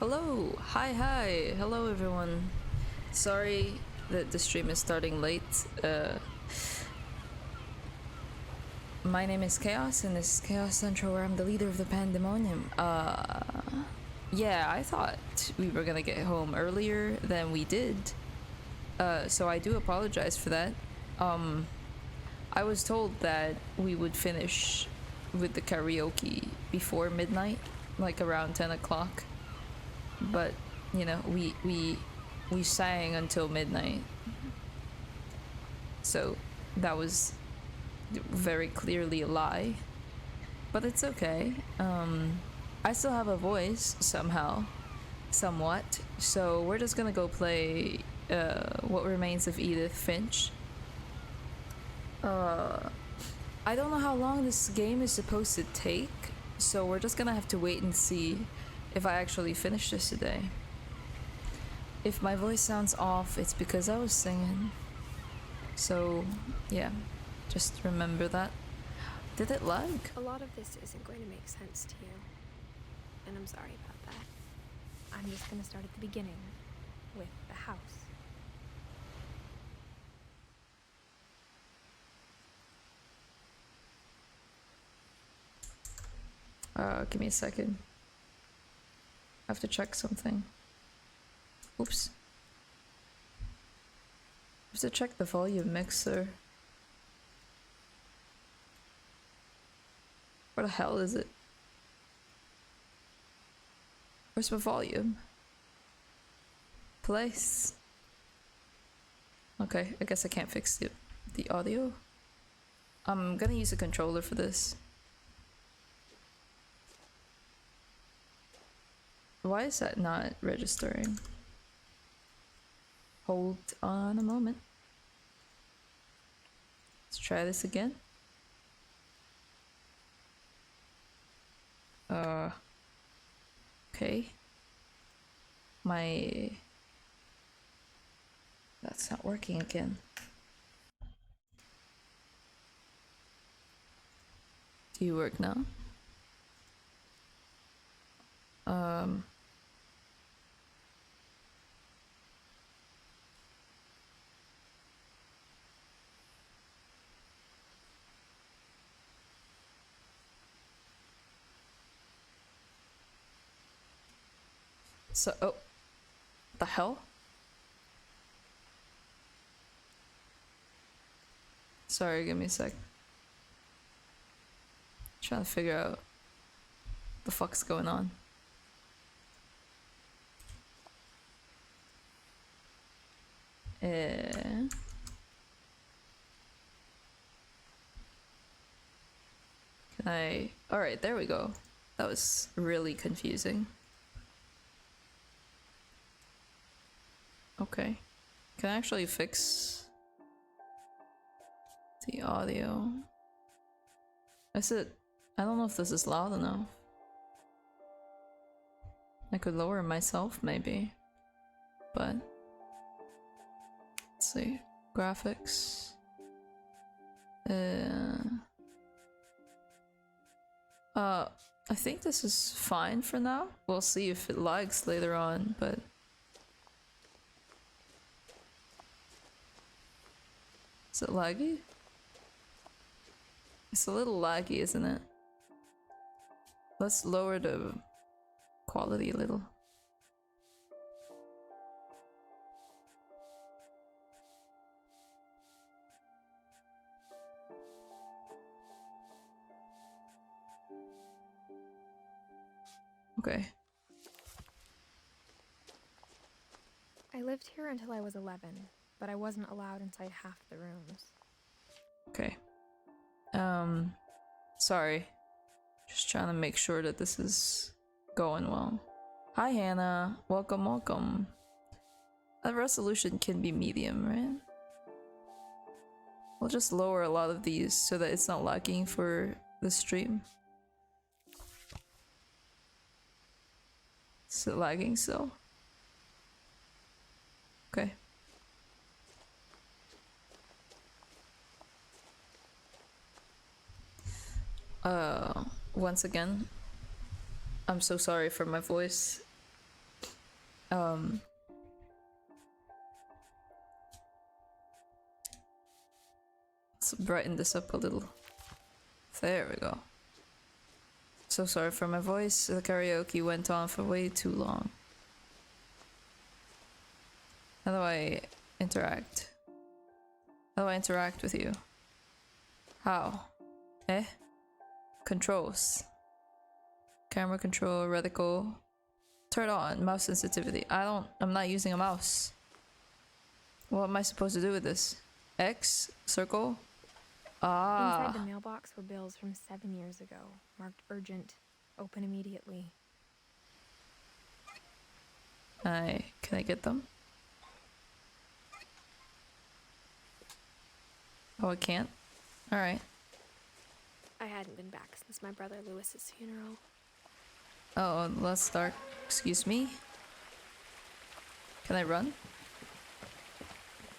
Hello! Hi! Hello everyone. Sorry that the stream is starting late. My name is Chaos and this is Chaos Central where I'm the leader of the Pandemonium. Yeah, I thought we were gonna get home earlier than we did. So I do apologize for that. I was told that we would finish with the karaoke before midnight, like around 10 o'clock. But, you know, we sang until midnight. So that was very clearly a lie. But it's okay. I still have a voice somehow. Somewhat. So we're just gonna go play What Remains of Edith Finch. I don't know how long this game is supposed to take, so we're just gonna have to wait and see if I actually finish this today. If my voice sounds off, it's because I was singing. So, yeah, just remember that. Did it lag? A lot of this isn't going to make sense to you, and I'm sorry about that. I'm just gonna start at the beginning, with the house. Give me a second. I have to check something. Oops. I have to check the volume mixer. Where the hell is it? Where's my volume? Place. Okay, I guess I can't fix the audio. I'm gonna use a controller for this. Why is that not registering? Hold on a moment. Let's try this again. Okay. That's not working again. Do you work now? So, oh, the hell? Sorry, give me a sec. Trying to figure out the fuck's going on. Can I? Alright, there we go. That was really confusing. Okay. Can I actually fix the audio? Is it? I don't know if this is loud enough. I could lower myself maybe. But let's see. Graphics. I think this is fine for now. We'll see if it lags later on, but is it laggy? It's a little laggy, isn't it? Let's lower the quality a little. Okay. I lived here until I was 11, but I wasn't allowed inside half the rooms. Okay. Sorry. Just trying to make sure that this is going well. Hi Hannah, welcome, welcome. A resolution can be medium, right? We'll just lower a lot of these so that it's not lagging for the stream. Is it lagging still? Okay. Once again, I'm so sorry for my voice. Um, let's brighten this up a little. There we go. So sorry for my voice. The karaoke went on for way too long. How do I interact? How do I interact with you? How? Eh? Controls. Camera control, reticle. Turn on. Mouse sensitivity. I'm not using a mouse. What am I supposed to do with this? X? Circle? Ah. Inside the mailbox were bills from 7 years ago, marked urgent, open immediately. Can I get them? Oh, I can't? Alright. I hadn't been back since my brother Lewis's funeral. Oh, let's start. Excuse me? Can I run?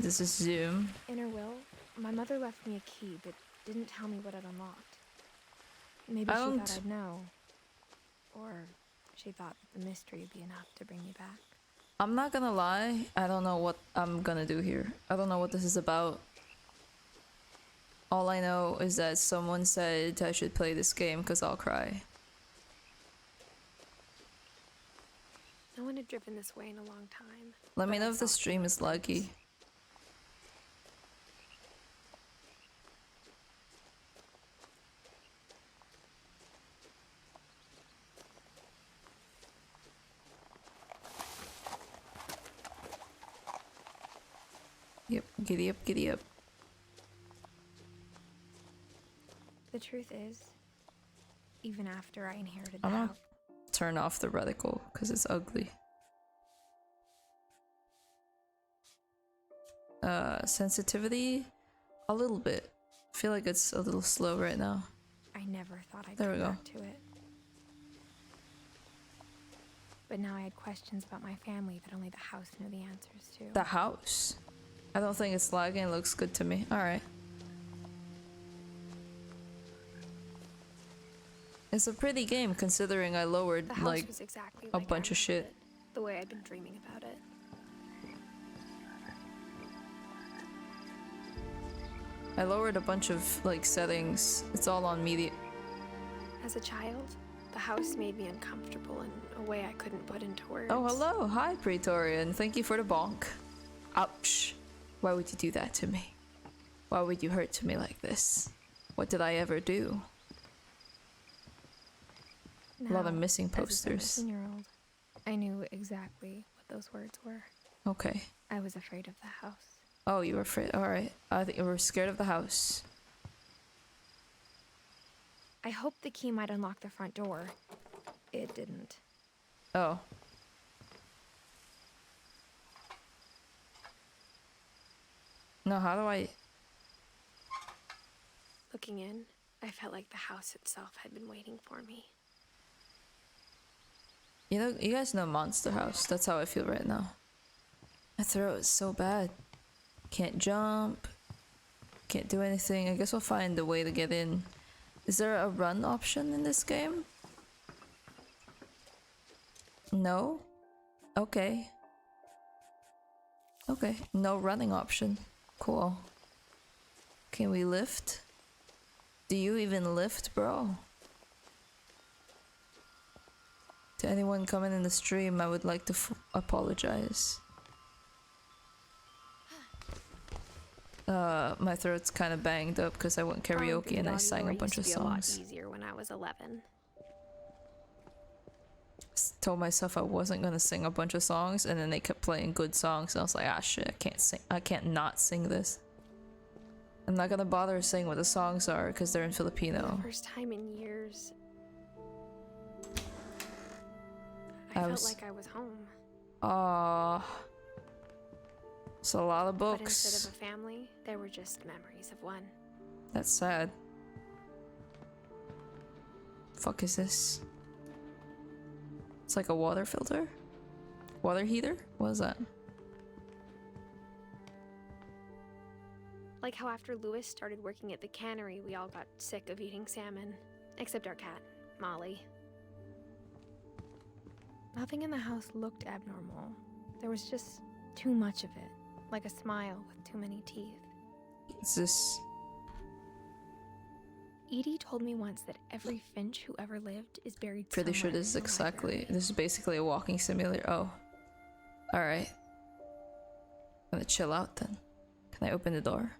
This is Zoom. In her will, my mother left me a key, but didn't tell me what it unlocked. Maybe she thought I'd know. Or she thought that the mystery would be enough to bring me back. I'm not gonna lie, I don't know what I'm gonna do here. I don't know what this is about. All I know is that someone said I should play this game because I'll cry. No one had driven this way in a long time. Let me know if the stream is laggy. Yep, giddy up, giddy up. The truth is, even after I inherited I'm the gonna house, turn off the reticle because it's ugly. Sensitivity? A little bit. I feel like it's a little slow right now. I never thought I'd There we come go. back to it. But now I had questions about my family that only the house knew the answers to. The house? I don't think it's lagging, it looks good to me. Alright. It's a pretty game considering I lowered The house like was exactly a like bunch I of shit. remembered it, the way I'd been dreaming about it. I lowered a bunch of like settings. It's all on media. As a child, the house made me uncomfortable in a way I couldn't put into words. Oh, hello. Hi, Praetorian. Thank you for the bonk. Ouch. Why would you do that to me? Why would you hurt to me like this? What did I ever do? A lot of Now, missing as a posters. 17-year-old, I knew exactly what those words were. Okay. I was afraid of the house. Oh, you were afraid. Alright. I think you were scared of the house. I hoped the key might unlock the front door. It didn't. Oh. No, how do I... Looking in, I felt like the house itself had been waiting for me. You know, you guys know Monster House. That's how I feel right now. My throat is so bad. Can't jump. Can't do anything. I guess we'll find a way to get in. Is there a run option in this game? No? Okay. Okay, no running option. Cool. Can we lift? Do you even lift, bro? To anyone coming in the stream, I would like to apologize. My throat's kind of banged up because I went karaoke and I sang a bunch of songs. A lot easier when I was 11. Told myself I wasn't gonna sing a bunch of songs, and then they kept playing good songs, and I was like, ah shit, I can't sing. I can't not sing this. I'm not gonna bother saying what the songs are because they're in For Filipino. the first time in years, I I felt was- like I was home. Aww. It's a lot of But books. instead of a family, there were just memories of one. That's sad. Fuck is this? It's like a water filter? Water heater? What is that? Like how after Lewis started working at the cannery, we all got sick of eating salmon. Except our cat, Molly. Nothing in the house looked abnormal. There was just too much of it, like a smile with too many teeth. Is this... Edie told me once that every Finch who ever lived is buried Pretty sure somewhere this is in the exactly... library. This is basically a walking simulator. Oh. Alright. I'm gonna chill out then. Can I open the door?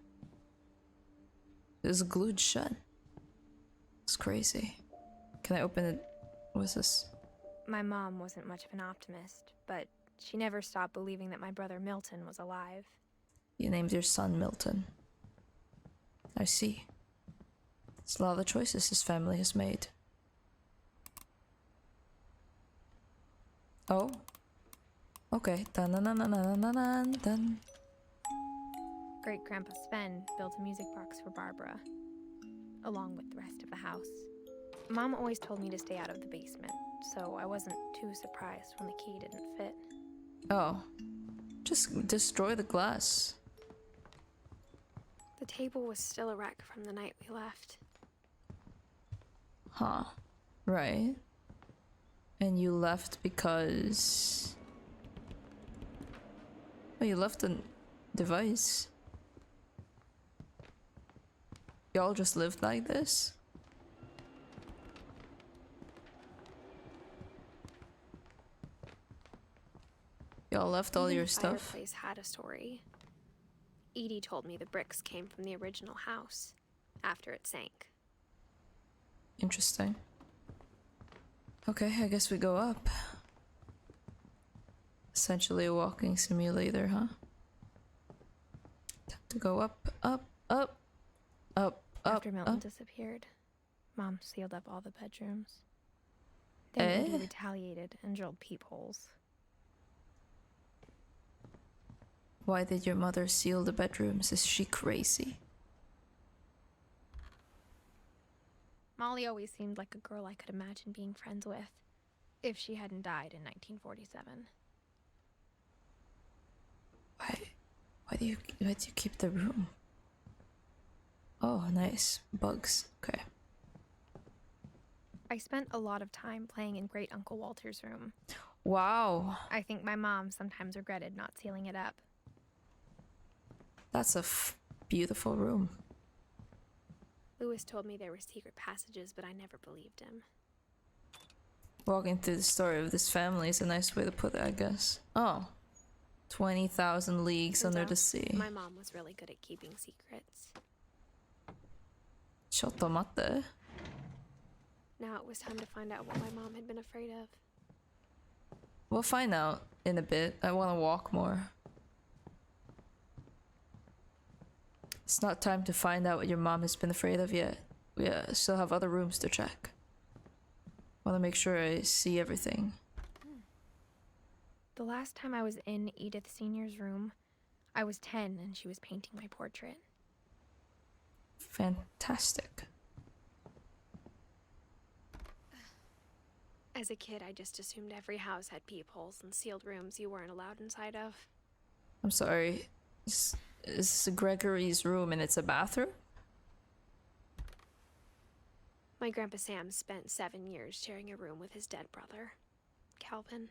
It's glued shut. It's crazy. Can I open it? What's this? My mom wasn't much of an optimist, but she never stopped believing that my brother Milton was alive. You named your son Milton. I see. It's a lot of choices this family has made. Oh. Okay. Dun-dun-dun-dun-dun-dun-dun. Great-Grandpa Sven built a music box for Barbara, along with the rest of the house. Mom always told me to stay out of the basement, so I wasn't too surprised when the key didn't fit. Oh. Just destroy the glass. The table was still a wreck from the night we left. Huh. Right. And you left because... Oh, you left a device. Y'all just lived like this? Y'all left all your stuff? The fireplace had a story. Edie told me the bricks came from the original house, after it sank. Interesting. Okay, I guess we go up. Essentially a walking simulator, huh? Time to go up, up, up, up, up, After Milton up. disappeared, Mom sealed up all the bedrooms. Then Edie retaliated and drilled peepholes. Why did your mother seal the bedrooms? Is she crazy? Molly always seemed like a girl I could imagine being friends with, if she hadn't died in 1947. Why do you keep the room? Oh, nice. Bugs. Okay. I spent a lot of time playing in Great Uncle Walter's room. Wow. I think my mom sometimes regretted not sealing it up. That's a beautiful room. Lewis told me there were secret passages, but I never believed him. Walking through the story of this family is a nice way to put it, I guess. Oh. 20,000 leagues under the sea. My mom was really good at keeping secrets. Chotomate. Now it was time to find out what my mom had been afraid of. We'll find out in a bit. I want to walk more. It's not time to find out what your mom has been afraid of yet. We still have other rooms to check. Want to make sure I see everything. The last time I was in Edith Sr.'s room, I was 10 and she was painting my portrait. Fantastic. As a kid, I just assumed every house had peepholes and sealed rooms you weren't allowed inside of. I'm sorry. Is this Gregory's room and it's a bathroom? My Grandpa Sam spent 7 years sharing a room with his dead brother, Calvin.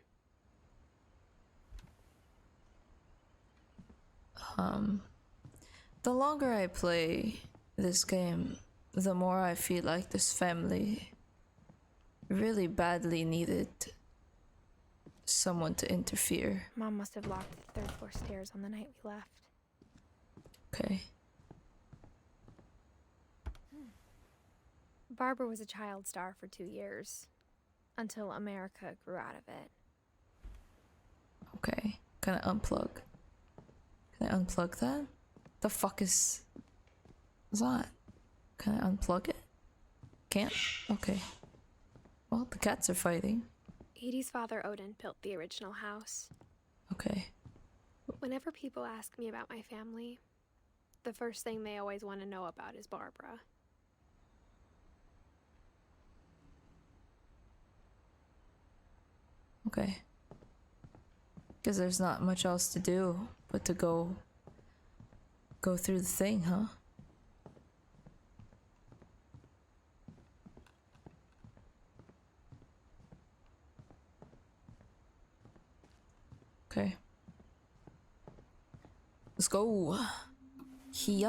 The longer I play this game, the more I feel like this family really badly needed someone to interfere. Mom must have locked the 3rd floor stairs on the night we left. Okay. Barbara was a child star for 2 years, until America grew out of it. Okay. Can I unplug? Can I unplug that? The fuck is that? Can I unplug it? Can't? Okay. Well, the cats are fighting. Edie's father, Odin, built the original house. Okay. Whenever people ask me about my family, the first thing they always want to know about is Barbara. Okay. Because there's not much else to do but to go through the thing, huh? Okay. Let's go. Here.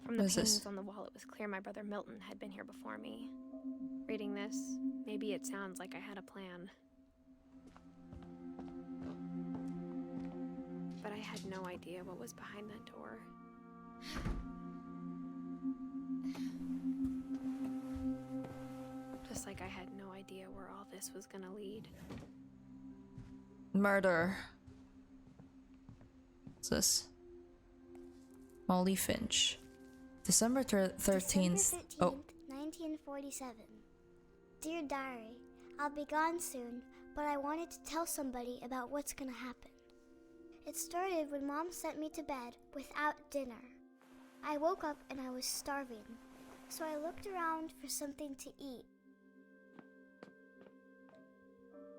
From the paintings on the wall, it was clear my brother Milton had been here before me. Reading this, maybe it sounds like I had a plan. But I had no idea what was behind that door. Just like I had no idea where all this was gonna lead. Murder. What's this? Molly Finch. December 13th. Oh. 1947. Dear Diary, I'll be gone soon, but I wanted to tell somebody about what's gonna happen. It started when Mom sent me to bed without dinner. I woke up and I was starving, so I looked around for something to eat.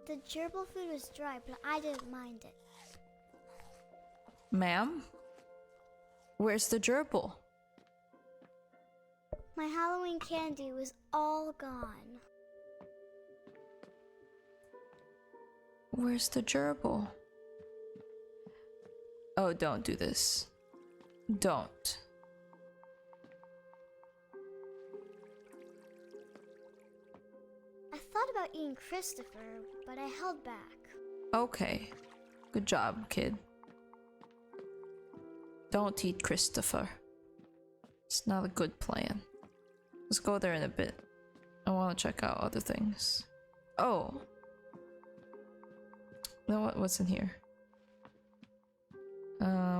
The gerbil food was dry, but I didn't mind it. Ma'am? Where's the gerbil? My Halloween candy was all gone. Where's the gerbil? Oh, don't do this. Don't. I thought about eating Christopher, but I held back. Okay. Good job, kid. Don't eat Christopher. It's not a good plan. Let's go there in a bit. I want to check out other things. Oh. You know what? What's in here?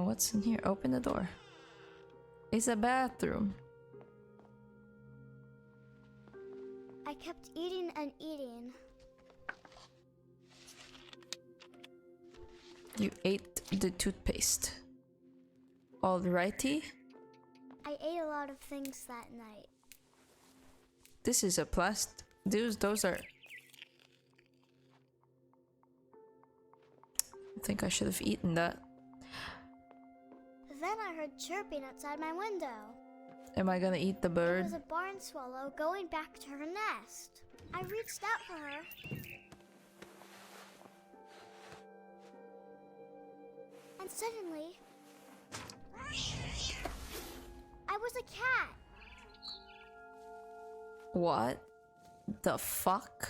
What's in here? Open the door. It's a bathroom. I kept eating and eating. You ate the toothpaste. Alrighty. I ate a lot of things that night. This is a plastic. Those are. I think I should have eaten that. Then I heard chirping outside my window. Am I gonna eat the It bird? was a barn swallow going back to her nest. I reached out for her. And suddenly, I was a cat. What the fuck?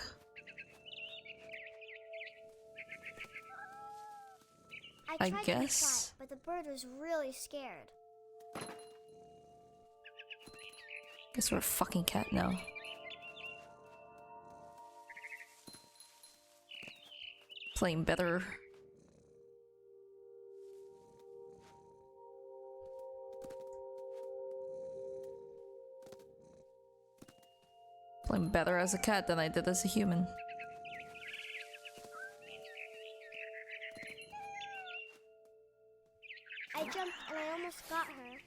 I tried guess. to be quiet, but the bird was really scared. Guess we're a fucking cat now. Playing better. Playing better as a cat than I did as a human. I jumped and I almost got her.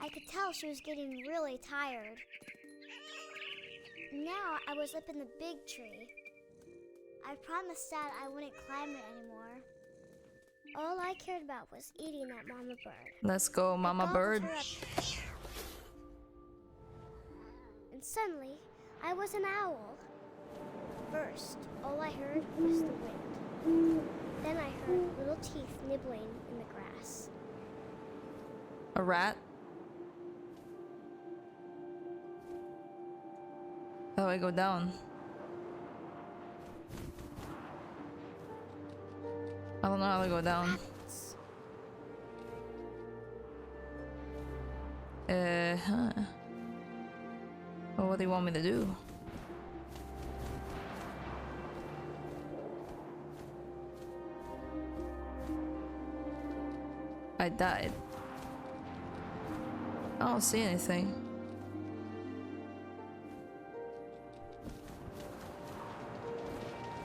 I could tell she was getting really tired. Now I was up in the big tree. I promised Dad I wouldn't climb it anymore. All I cared about was eating that mama bird. Let's go, mama bird. And suddenly, I was an owl. First, all I heard was the wind. Then I heard little teeth nibbling in the grass. A rat? How do I go down? I don't know how to go down. Well, what do you want me to do? I died. I don't see anything.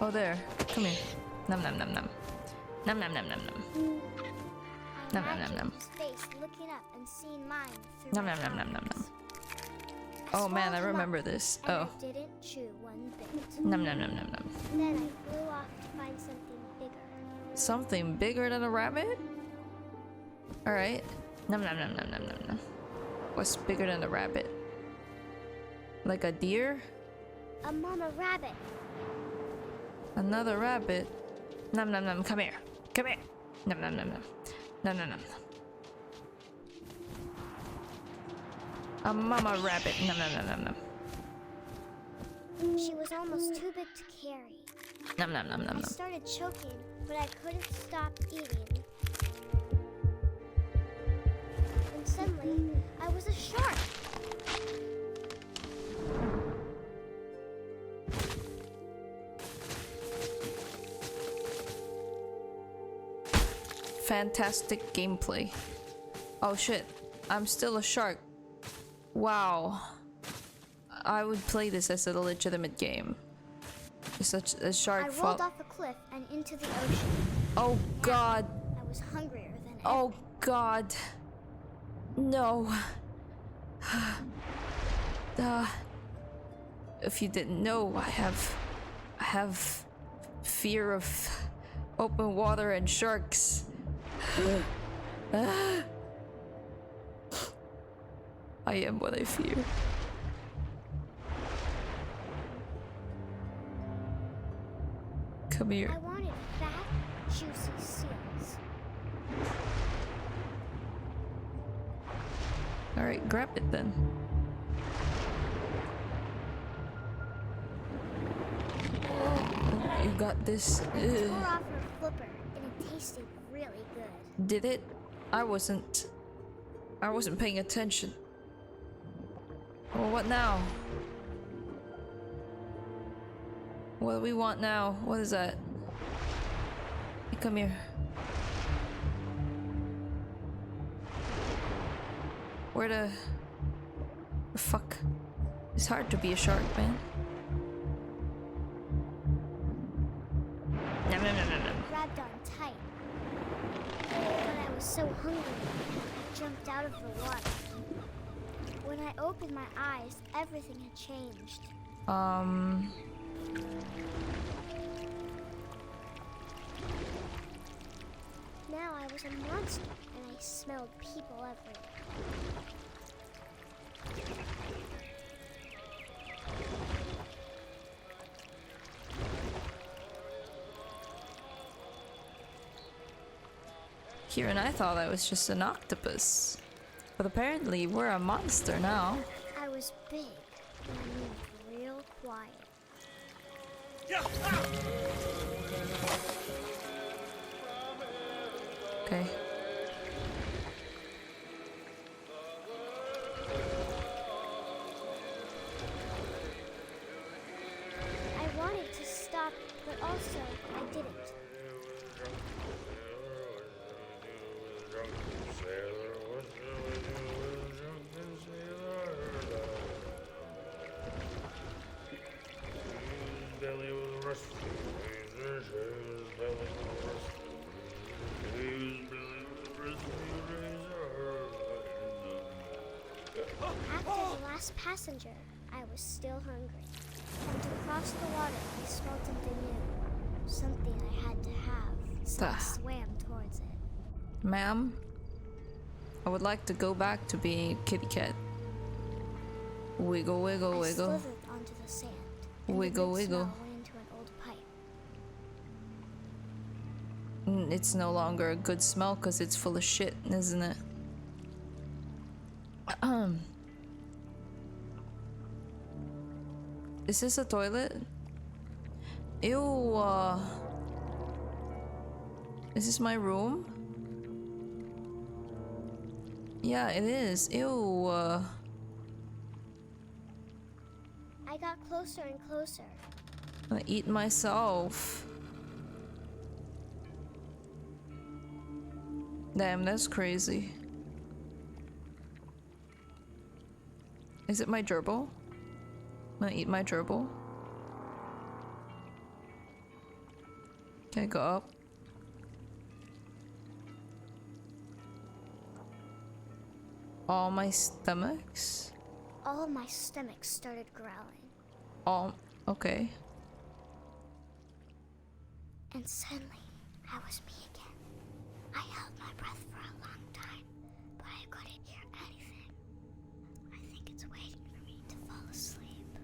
Oh, there. Come here. Num num num num. Num num num num num. Num num num num. His face looking up and seeing mine through Num my num num num num num. eyes. Oh man, I swallowed him remember up, this. and Oh. I didn't chew one bit. Num num num num num. Then I flew off to find something bigger. Something bigger than a rabbit? Alright. Nom nom nom nom nom nom nom. What's bigger than a rabbit? Like a deer? A mama rabbit. Another rabbit? Nom nom nom, come here. Come here. Nom nom nom nom. Nom nom nom. A mama rabbit. Nom nom nom nom nom. She was almost too big to carry. Nom nom nom nom I nom. started choking, but I couldn't stop eating. And suddenly, I was a shark. Fantastic gameplay. Oh shit, I'm still a shark. Wow. I would play this as a legitimate game. Such a shark I rolled off a cliff and into the ocean. Oh god. I was hungrier than ever. Oh god. No. If you didn't know, I have fear of open water and sharks. I am what I fear. Come here. I wanted fat, juicy seals. Alright, grab it then. You got this. I tore off her flipper, and it tasted really good. Did it? I wasn't paying attention. Well, what now? What do we want now? What is that? Hey, come here. Where the fuck? It's hard to be a shark, man. Nom, nom, nom, nom, nom. Grabbed on tight. But I was so hungry, I jumped out of the water. When I opened my eyes, everything had changed. Now I was a monster, and I smelled people everywhere. Here and I thought I was just an octopus. But apparently we're a monster now. I was big, and I moved real quiet. Okay. I wanted to stop, but also I didn't. After the last passenger, I was still hungry. And to cross the water, I smelled something new. Something I had to have, so I swam towards it. Ma'am, I would like to go back to being a kitty cat. Wiggle, wiggle, I wiggle. slithered onto the sand. And Wiggle, the good wiggle. smell went into an old pipe. It's no longer a good smell because it's full of shit, isn't it? Is this a toilet? Ew, is this my room? Yeah, it is. Ew, I got closer and closer. I eat myself. Damn, that's crazy. Is it my gerbil? I'm gonna eat my gerbil. Can I go up? All my stomachs? All of my stomach started growling. All, okay. And suddenly, I was me again. I held my breath for a long time, but I couldn't hear anything. I think it's waiting for me to fall asleep.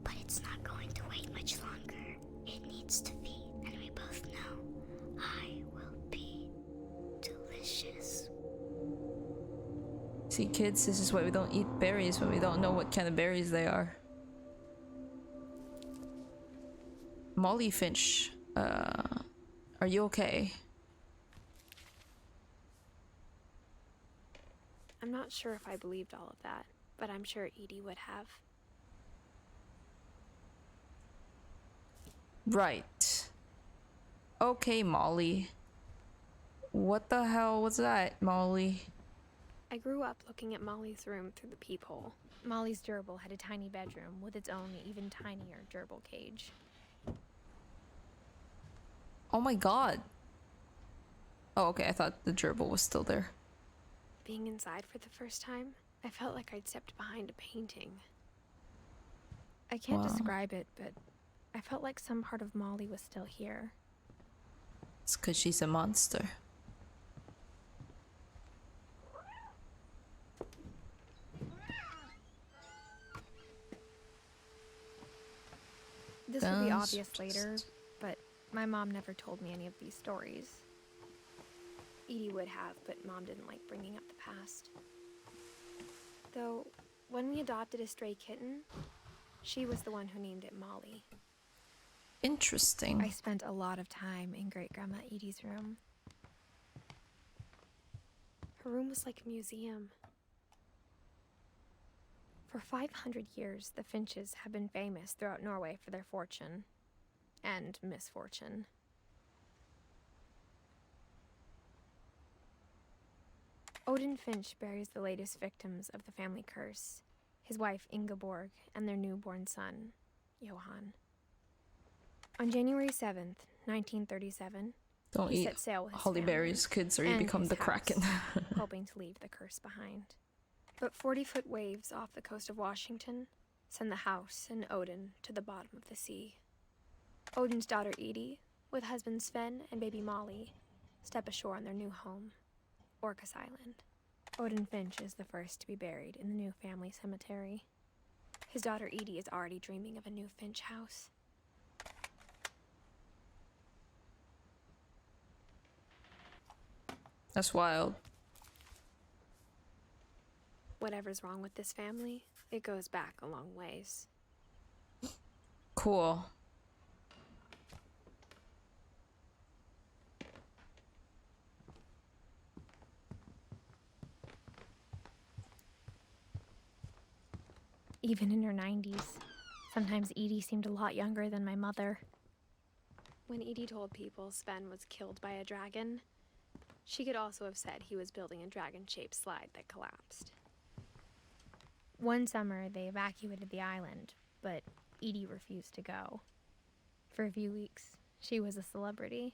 But it's not going to wait much longer. It needs to feed, and we both know I will be delicious. See, kids, this is why we don't eat berries when we don't know what kind of berries they are. Molly Finch, are you okay? I'm not sure if I believed all of that, but I'm sure Edie would have. Right. Okay, Molly. What the hell was that, Molly? I grew up looking at Molly's room through the peephole. Molly's gerbil had a tiny bedroom with its own even tinier gerbil cage. Oh my god. Oh, okay, I thought the gerbil was still there. Being inside for the first time, I felt like I'd stepped behind a painting. I can't describe it, but I felt like some part of Molly was still here. It's because she's a monster. This will be obvious later, but my mom never told me any of these stories. Edie would have, but Mom didn't like bringing up the past. Though, when we adopted a stray kitten, she was the one who named it Molly. Interesting. I spent a lot of time in Great-Grandma Edie's room. Her room was like a museum. For 500 years, the Finches have been famous throughout Norway for their fortune and misfortune. Odin Finch buries the latest victims of the family curse, his wife Ingeborg and their newborn son, Johan. On January 7th, 1937, Don't he eat set sail with his holly family berries, kids, or you and become his the house, Kraken. hoping to leave the curse behind. But 40-foot waves off the coast of Washington send the house and Odin to the bottom of the sea. Odin's daughter Edie, with husband Sven and baby Molly, step ashore on their new home, Orcas Island. Odin Finch is the first to be buried in the new family cemetery. His daughter Edie is already dreaming of a new Finch house. That's wild. Whatever's wrong with this family, it goes back a long ways. Cool. Even in her 90s, sometimes Edie seemed a lot younger than my mother. When Edie told people Sven was killed by a dragon, she could also have said he was building a dragon-shaped slide that collapsed. One summer, they evacuated the island, but Edie refused to go. For a few weeks, she was a celebrity.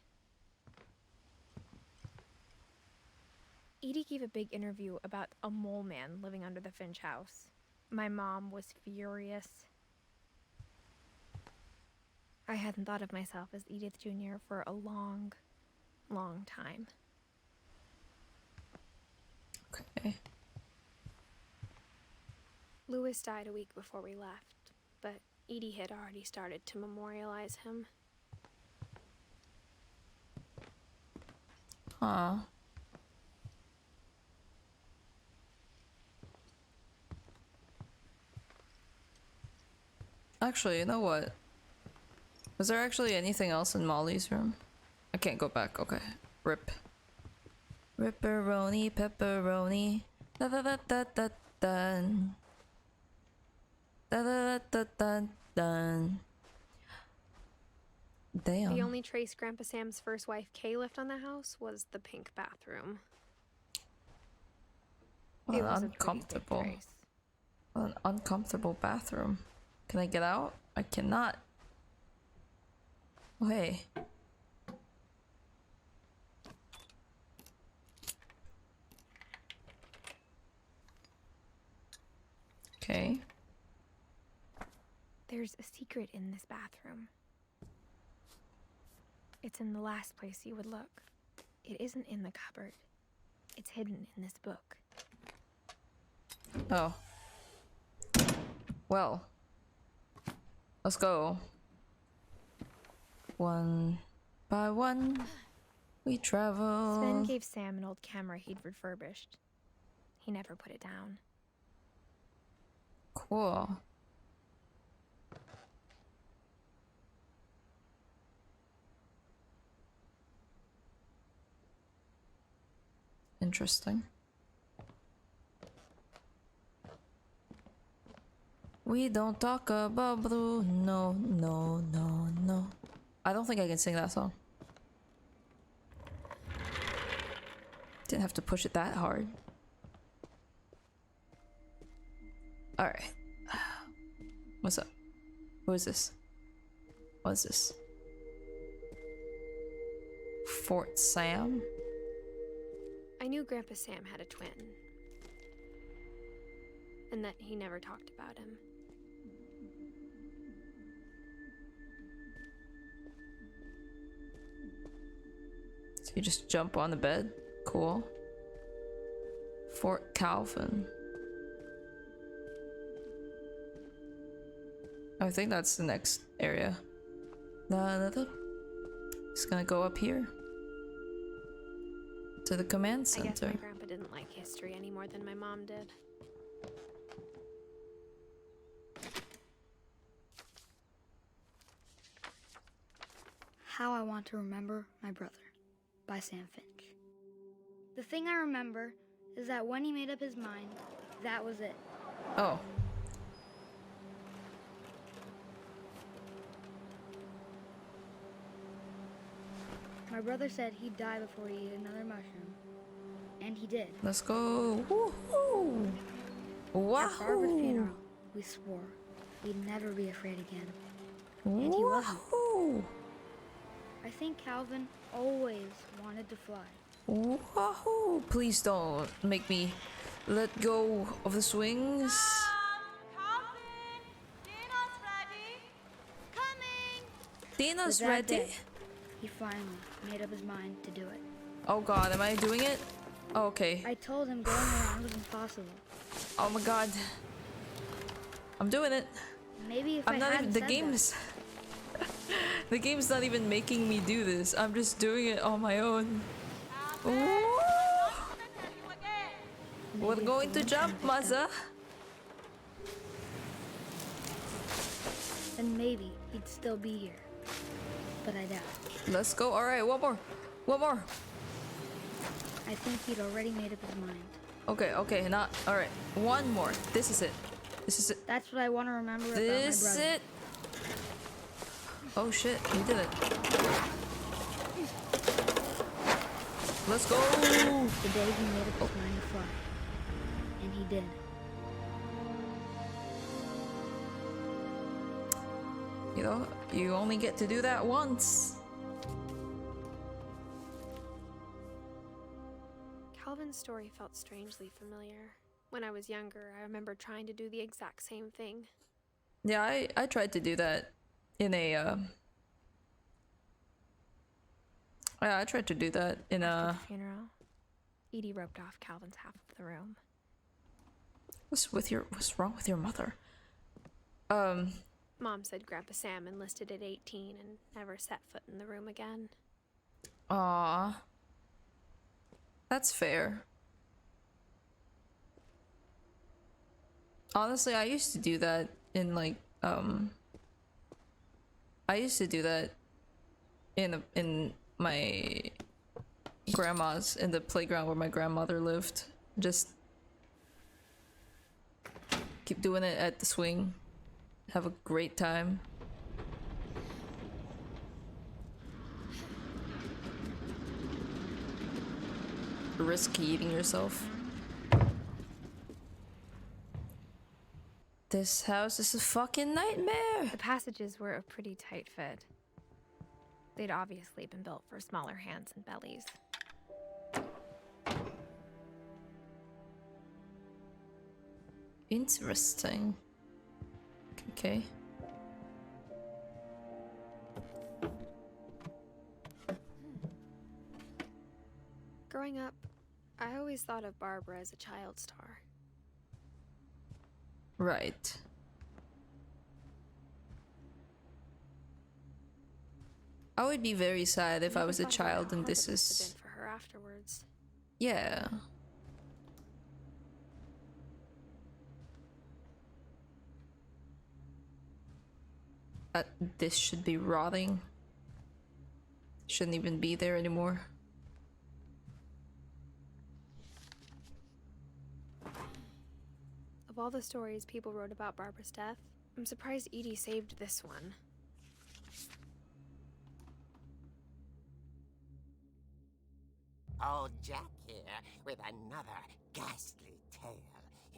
Edie gave a big interview about a mole man living under the Finch house. My mom was furious. I hadn't thought of myself as Edith Jr. for a long, long time. Okay. Lewis died a week before we left, but Edie had already started to memorialize him. Huh. Actually, you know what? Was there actually anything else in Molly's room? I can't go back. Okay. Rip. Ripperoni, pepperoni. Da da da da da dun. Da da da da da dun. Damn. The only trace Grandpa Sam's first wife, Kay, left on the house was the pink bathroom. What It was an a pretty big uncomfortable. trace. What an uncomfortable bathroom. Can I get out? I cannot. Oh, hey. Okay. There's a secret in this bathroom. It's in the last place you would look. It isn't in the cupboard. It's hidden in this book. Oh. Well. Let's go. One by one, we travel. Sven gave Sam an old camera he'd refurbished. He never put it down. Cool. Interesting. We don't talk about blue. No, no, no, no. I don't think I can sing that song. Didn't have to push it that hard. Alright. What's up? Who is this? What is this? Fort Sam? I knew Grandpa Sam had a twin. And that he never talked about him. So you just jump on the bed? Cool. Fort Calvin. I think that's the next area. Just gonna go up here. To the command I guess center. my grandpa didn't like history any more than my mom did. How I Want to Remember My Brother by Sam Finch. The thing I remember is that when he made up his mind, that was it. Oh. My brother said he'd die before he ate another mushroom. And he did. Let's go. Woohoo! At Barbara's Wahoo! funeral, we swore we'd never be afraid again. And he wasn't. Wahoo! I think Calvin always wanted to fly. Wahoo! Please don't make me let go of the swings. Calvin, dinner's ready. Coming. Dina's But that ready. day, he finally made up his mind to do it. Oh god, am I doing it? Oh, okay. I told him going around was impossible. Oh my god. I'm doing it. Maybe if I'm I not even, hadn't the said game's the game's not even making me do this. I'm just doing it on my own. Ooh. We're Maybe if going the to one jump, time had Maza. then maybe he'd still be here. But I doubt. Let's go. Alright, one more. One more. I think he'd already made up his mind. Okay, okay, not alright. One more. This is it. This is it. That's what I want to remember about my This brother. it. Oh shit, he did it. Let's go! The day he made up his mind to fly. And he did. You know, you only get to do that once. Calvin's story felt strangely familiar. When I was younger, I remember trying to do the exact same thing. Yeah, I tried to do that in a yeah, I tried to do that in After a the funeral, Edie roped off Calvin's half of the room. what's wrong with your mother? Mom said Grandpa Sam enlisted at 18 and never set foot in the room again. Aw. That's fair. Honestly, I used to do that in like I used to do that in my grandma's, in the playground where my grandmother lived. Just keep doing it at the swing. Have a great time. Risk eating yourself. This house is a fucking nightmare. The passages were a pretty tight fit. They'd obviously been built for smaller hands and bellies. Interesting. Okay. Growing up, I always thought of Barbara as a child star. Right. I would be very sad if I was a child and this is... for her afterwards. Yeah. This should be rotting. Shouldn't even be there anymore. Of all the stories people wrote about Barbara's death, I'm surprised Edie saved this one. Old Jack here with another ghastly tale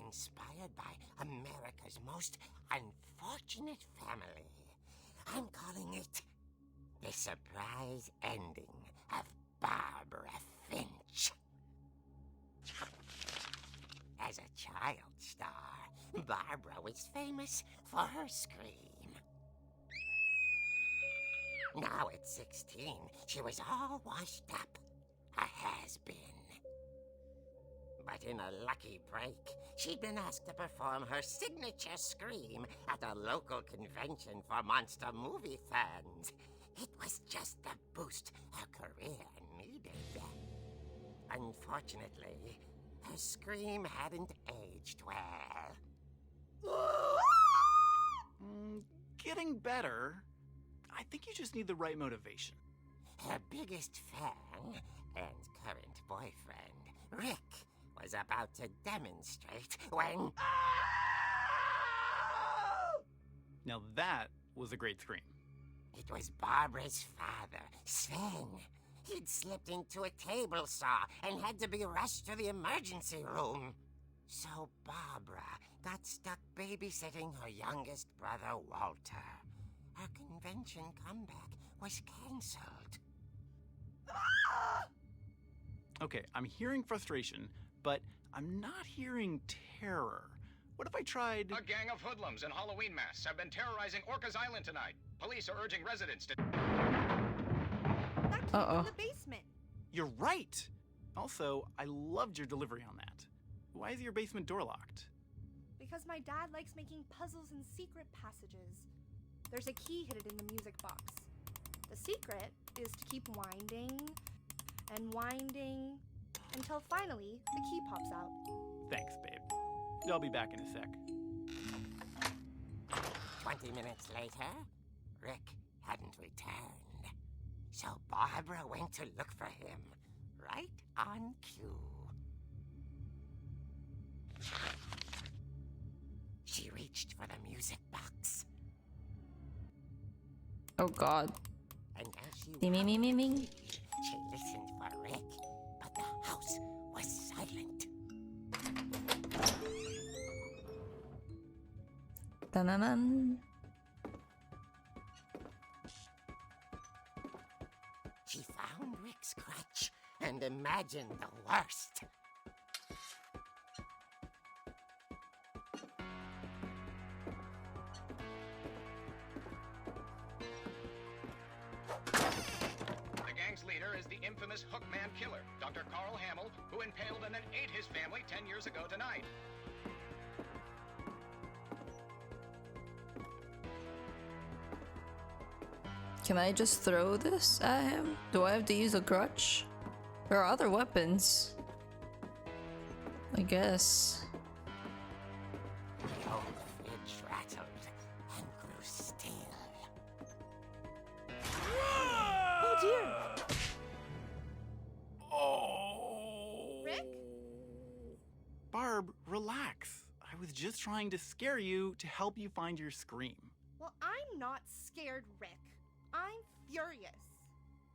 inspired by America's most unfortunate family. I'm calling it The Surprise Ending of Barbara Finch. As a child star, Barbara was famous for her scream. Now at 16, she was all washed up. A has-been. But in a lucky break, she'd been asked to perform her signature scream at a local convention for monster movie fans. It was just the boost her career needed. Unfortunately, her scream hadn't aged well. Getting better. I think you just need the right motivation. Her biggest fan and current boyfriend, Rick, was about to demonstrate when... Now that was a great scream. It was Barbara's father, Sven. He'd slipped into a table saw and had to be rushed to the emergency room. So Barbara got stuck babysitting her youngest brother, Walter. Her convention comeback was cancelled. Okay, I'm hearing frustration, but I'm not hearing terror. What if I tried... A gang of hoodlums in Halloween masks have been terrorizing Orcas Island tonight. Police are urging residents to... That came from the basement. You're right! Also, I loved your delivery on that. Why is your basement door locked? Because my dad likes making puzzles and secret passages. There's a key hidden in the music box. The secret is to keep winding and winding until finally the key pops out. Thanks, babe. I'll be back in a sec. 20 minutes later, Rick hadn't returned. So Barbara went to look for him, right on cue. She reached for the music box. Oh god. And as she Ding, ding, ding, ding, ding. she listened for Rick, but the house was silent. Dun-dun-dun. She found Rick's crutch and imagined the worst. The gang's leader is the infamous Hookman Killer, Dr. Carl Hamill, who impaled and then ate his family 10 years ago tonight. Can I just throw this at him? Do I have to use a crutch? There are other weapons. I guess. The old fridge rattled and grew still. Oh dear! Oh! Rick? Barb, relax. I was just trying to scare you to help you find your scream. Well, I'm not scared, Rick. I'm furious.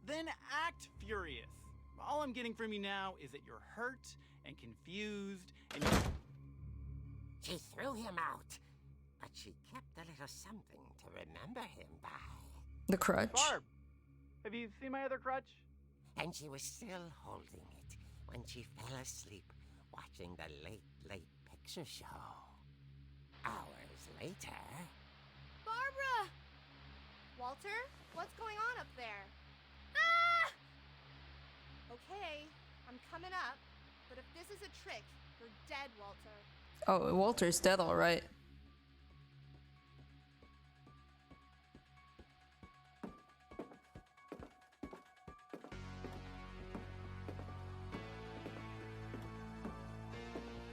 Then act furious. All I'm getting from you now is that you're hurt and confused and She threw him out, but she kept a little something to remember him by. The crutch. Barb, have you seen my other crutch? And she was still holding it when she fell asleep watching the late picture show. Hours later... Barbara! Walter, what's going on up there? Ah! Okay, I'm coming up, but if this is a trick, you're dead, Walter. Oh, Walter's dead, alright.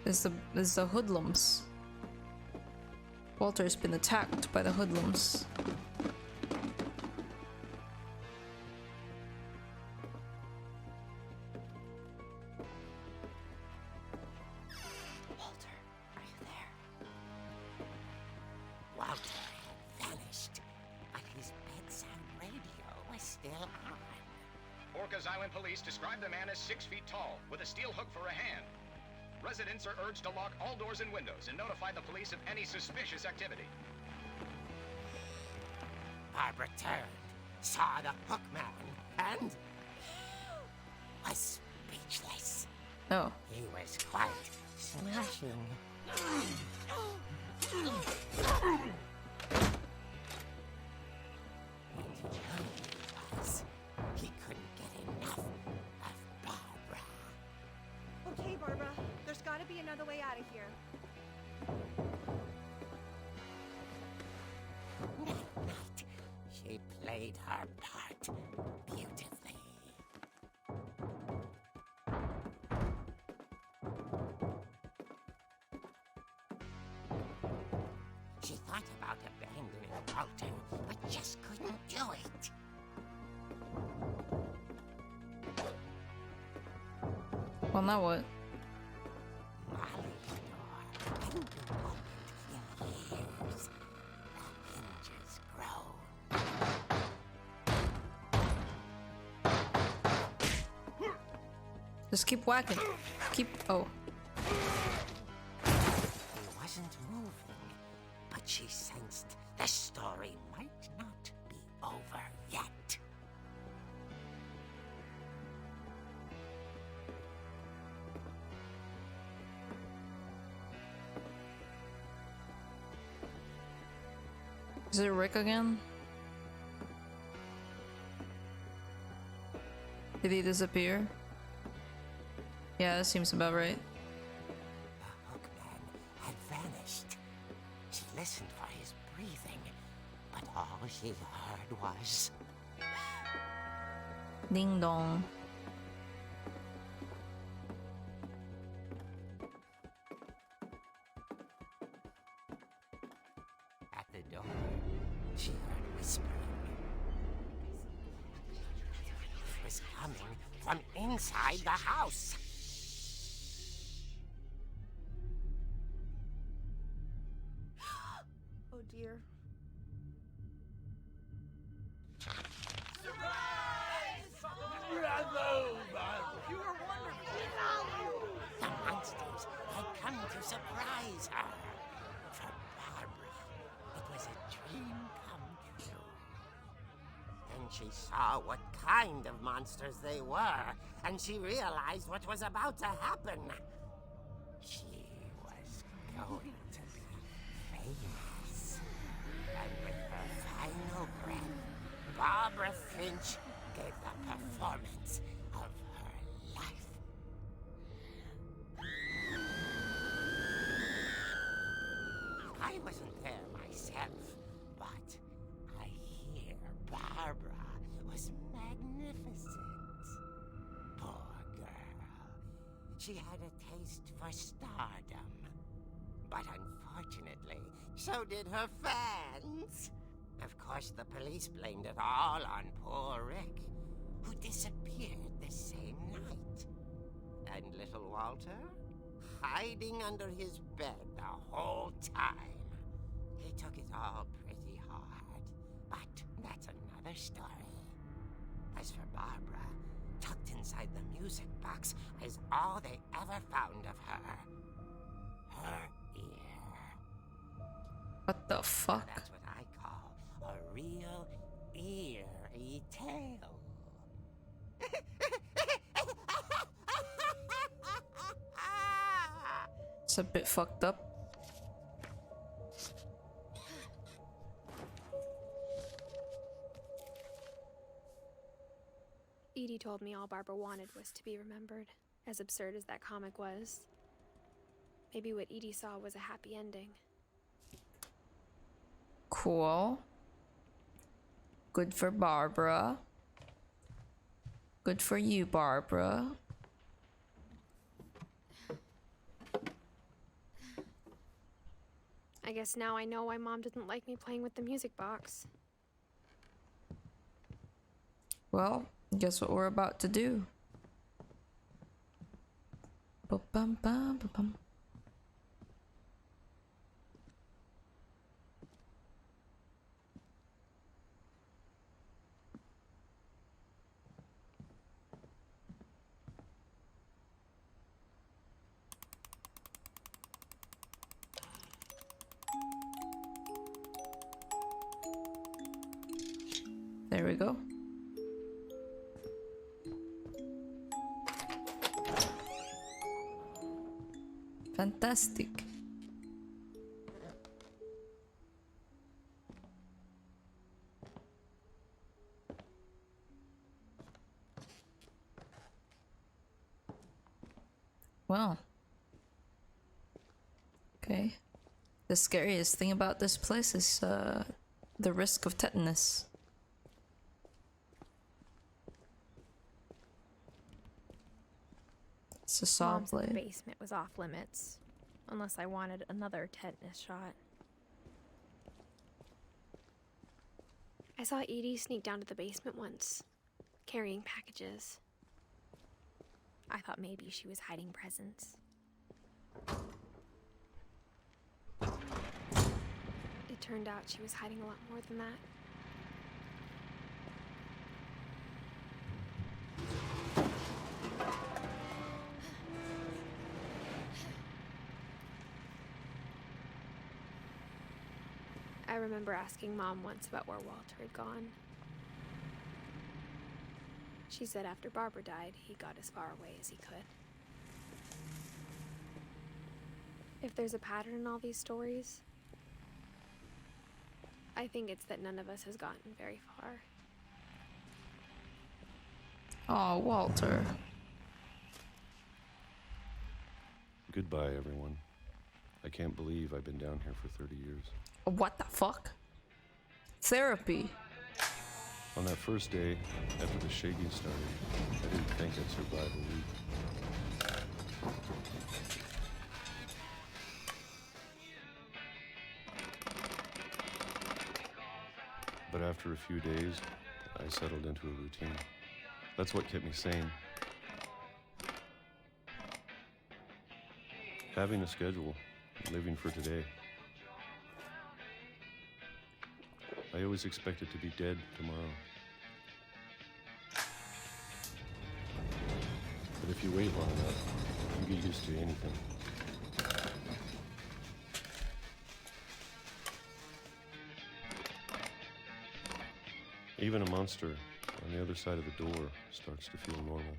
Is the hoodlums. Walter's been attacked by the hoodlums. Walter, are you there? Walter had vanished, but his bedside radio was still on. Orcas Island police describe the man as 6 feet tall, with a steel hook for a hand. Residents are urged to lock all doors and windows and notify the police of any suspicious activity. Barbara turned, saw the hook man, and was speechless. Oh. He was quite smashing. He couldn't get enough of Barbara. Okay, Barbara, there's gotta be another way out of here. That night, she played her part beautifully. She thought about abandoning Walter, but just couldn't do it. Well, now what? Molly's door hadn't been opened in years. The hinges groaned. Just keep whacking. Keep. Oh. He wasn't moving, but she sensed the story might not be over yet. Is it Rick again? Did he disappear? Yeah, that seems about right. The hookman had vanished. She listened for his breathing, but all she heard was... Ding dong. At the door, she heard whispering. It was coming from inside the house. Oh dear. The monsters had come to surprise her. For Barbara, it was a dream come true. Then she saw what kind of monsters they were, and she realized what was about to happen. She was going to be famous. And with her final breath, Barbara Finch gave the performance of her life. I wasn't there myself, but I hear Barbara was magnificent. Poor girl. She had a taste for stardom. But unfortunately, so did her fans. Of course, the police blamed it all on poor Rick, who disappeared the same night. And little Walter? Hiding under his bed the whole time. He took it all pretty hard, but that's another story. As for Barbara, tucked inside the music box is all they ever found of her. Her ear. What the fuck? That's what I call a real eerie tale. It's a bit fucked up. Edie told me all Barbara wanted was to be remembered, as absurd as that comic was. Maybe what Edie saw was a happy ending. Cool. Good for Barbara. Good for you, Barbara. I guess now I know why Mom didn't like me playing with the music box. Well, guess what we're about to do. Ba-bum-bum-ba-bum. There we go. Fantastic. Well. Okay. The scariest thing about this place is the risk of tetanus. It's a saw Mom said the blade. basement was off limits, unless I wanted another tetanus shot. I saw Edie sneak down to the basement once, carrying packages. I thought maybe she was hiding presents. It turned out she was hiding a lot more than that. I remember asking Mom once about where Walter had gone. She said after Barbara died, he got as far away as he could. If there's a pattern in all these stories, I think it's that none of us has gotten very far. Oh, Walter. Goodbye, everyone. I can't believe I've been down here for 30 years. What the fuck? Therapy. On that first day, after the shaking started, I didn't think I'd survive a week. But after a few days, I settled into a routine. That's what kept me sane. Having a schedule, living for today. I always expected to be dead tomorrow. But if you wait long enough, you get used to anything. Even a monster on the other side of the door starts to feel normal.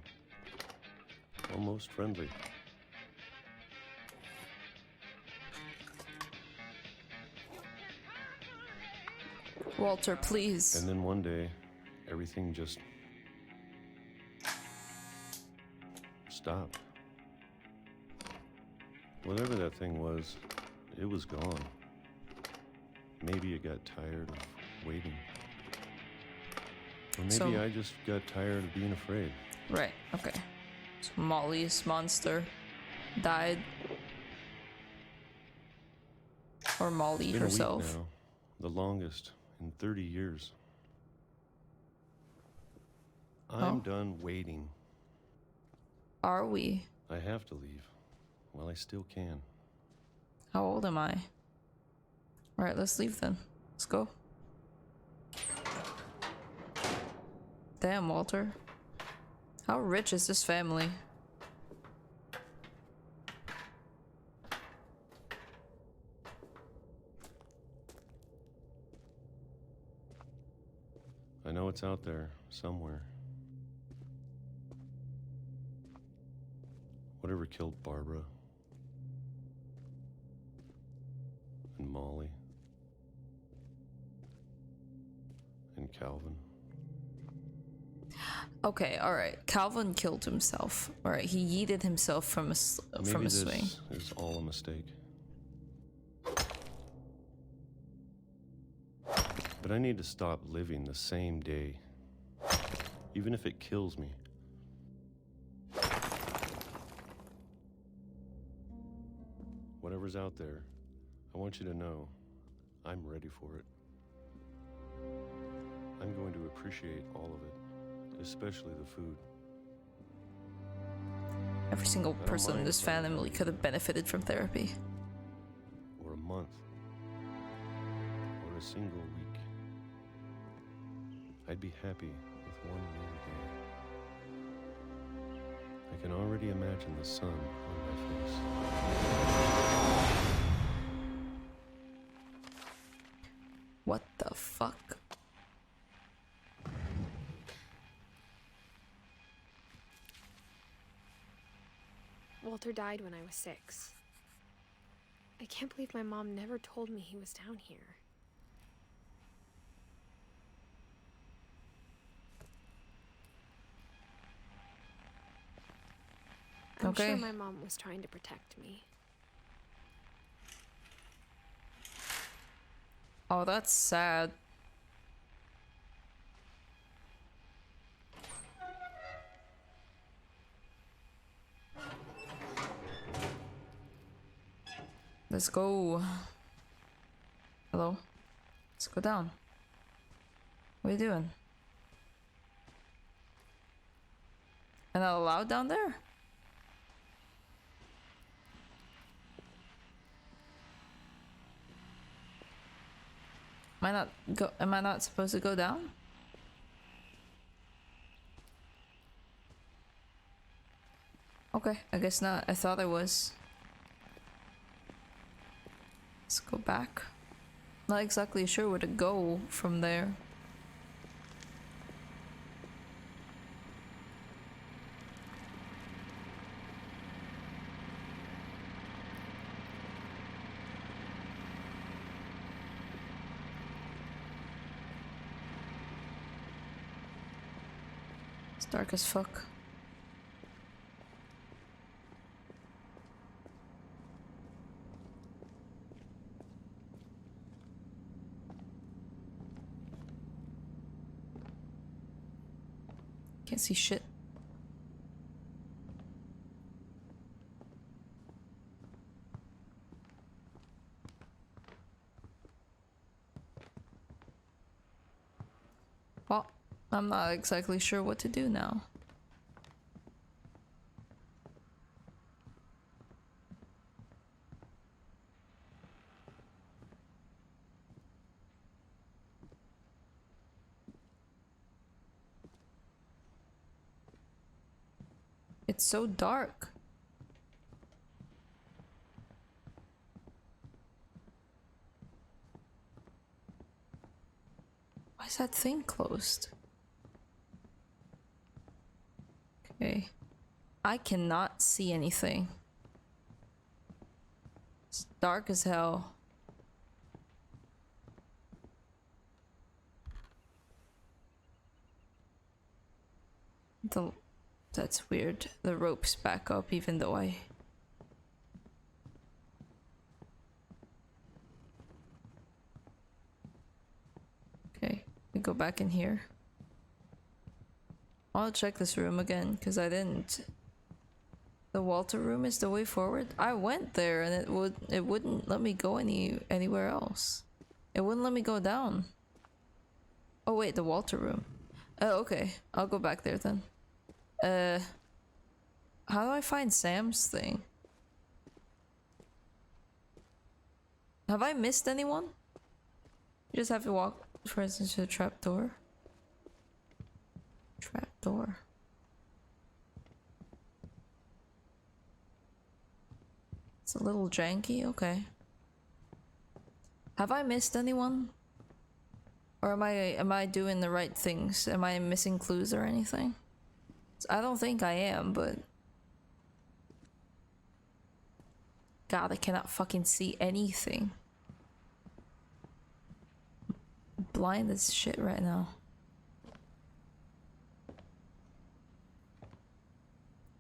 Almost friendly. Walter, please. And then one day, everything just stopped. Whatever that thing was, it was gone. Maybe it got tired of waiting. Or maybe I just got tired of being afraid. Right, okay. So Molly's monster died. Or Molly It's been herself. a week now, the longest in 30 years. I'm done waiting. Are we? I have to leave. Well, I still can. How old am I? Alright, let's leave then. Let's go. Damn, Walter. How rich is this family? I know it's out there somewhere. Whatever killed Barbara and Molly and Calvin. Okay, alright. Calvin killed himself. Alright, he yeeted himself from a swing. Maybe this is all a mistake. But I need to stop living the same day, even if it kills me. Whatever's out there, I want you to know I'm ready for it. I'm going to appreciate all of it, especially the food. Every single I don't person in mind this if I'm family could have benefited from therapy. Or a month. Or a single week. I'd be happy with one more day. I can already imagine the sun on my face. What the fuck? Walter died when I was 6. I can't believe my mom never told me he was down here. I'm Okay. sure my mom was trying to protect me. Oh, that's sad. Let's go. Hello? Let's go down. What are you doing? Am I not allowed down there? Am I not supposed to go down? Okay, I guess not. I thought I was. Let's go back. Not exactly sure where to go from there. It's dark as fuck. Can't see shit. Well, I'm not exactly sure what to do now. It's so dark. Why is that thing closed? Okay. I cannot see anything. It's dark as hell. That's weird. The rope's back up even though I... Okay, we go back in here. I'll check this room again because I didn't. The Walter room is the way forward. I went there and it wouldn't let me go anywhere else. It wouldn't let me go down. Oh wait, the Walter room. Oh, okay. I'll go back there then. How do I find Sam's thing? Have I missed anyone? You just have to walk, for instance, to the trap door. Trap door. It's a little janky, okay. Have I missed anyone? Or am I doing the right things? Am I missing clues or anything? I don't think I am, but... God, I cannot fucking see anything. I'm blind as shit right now.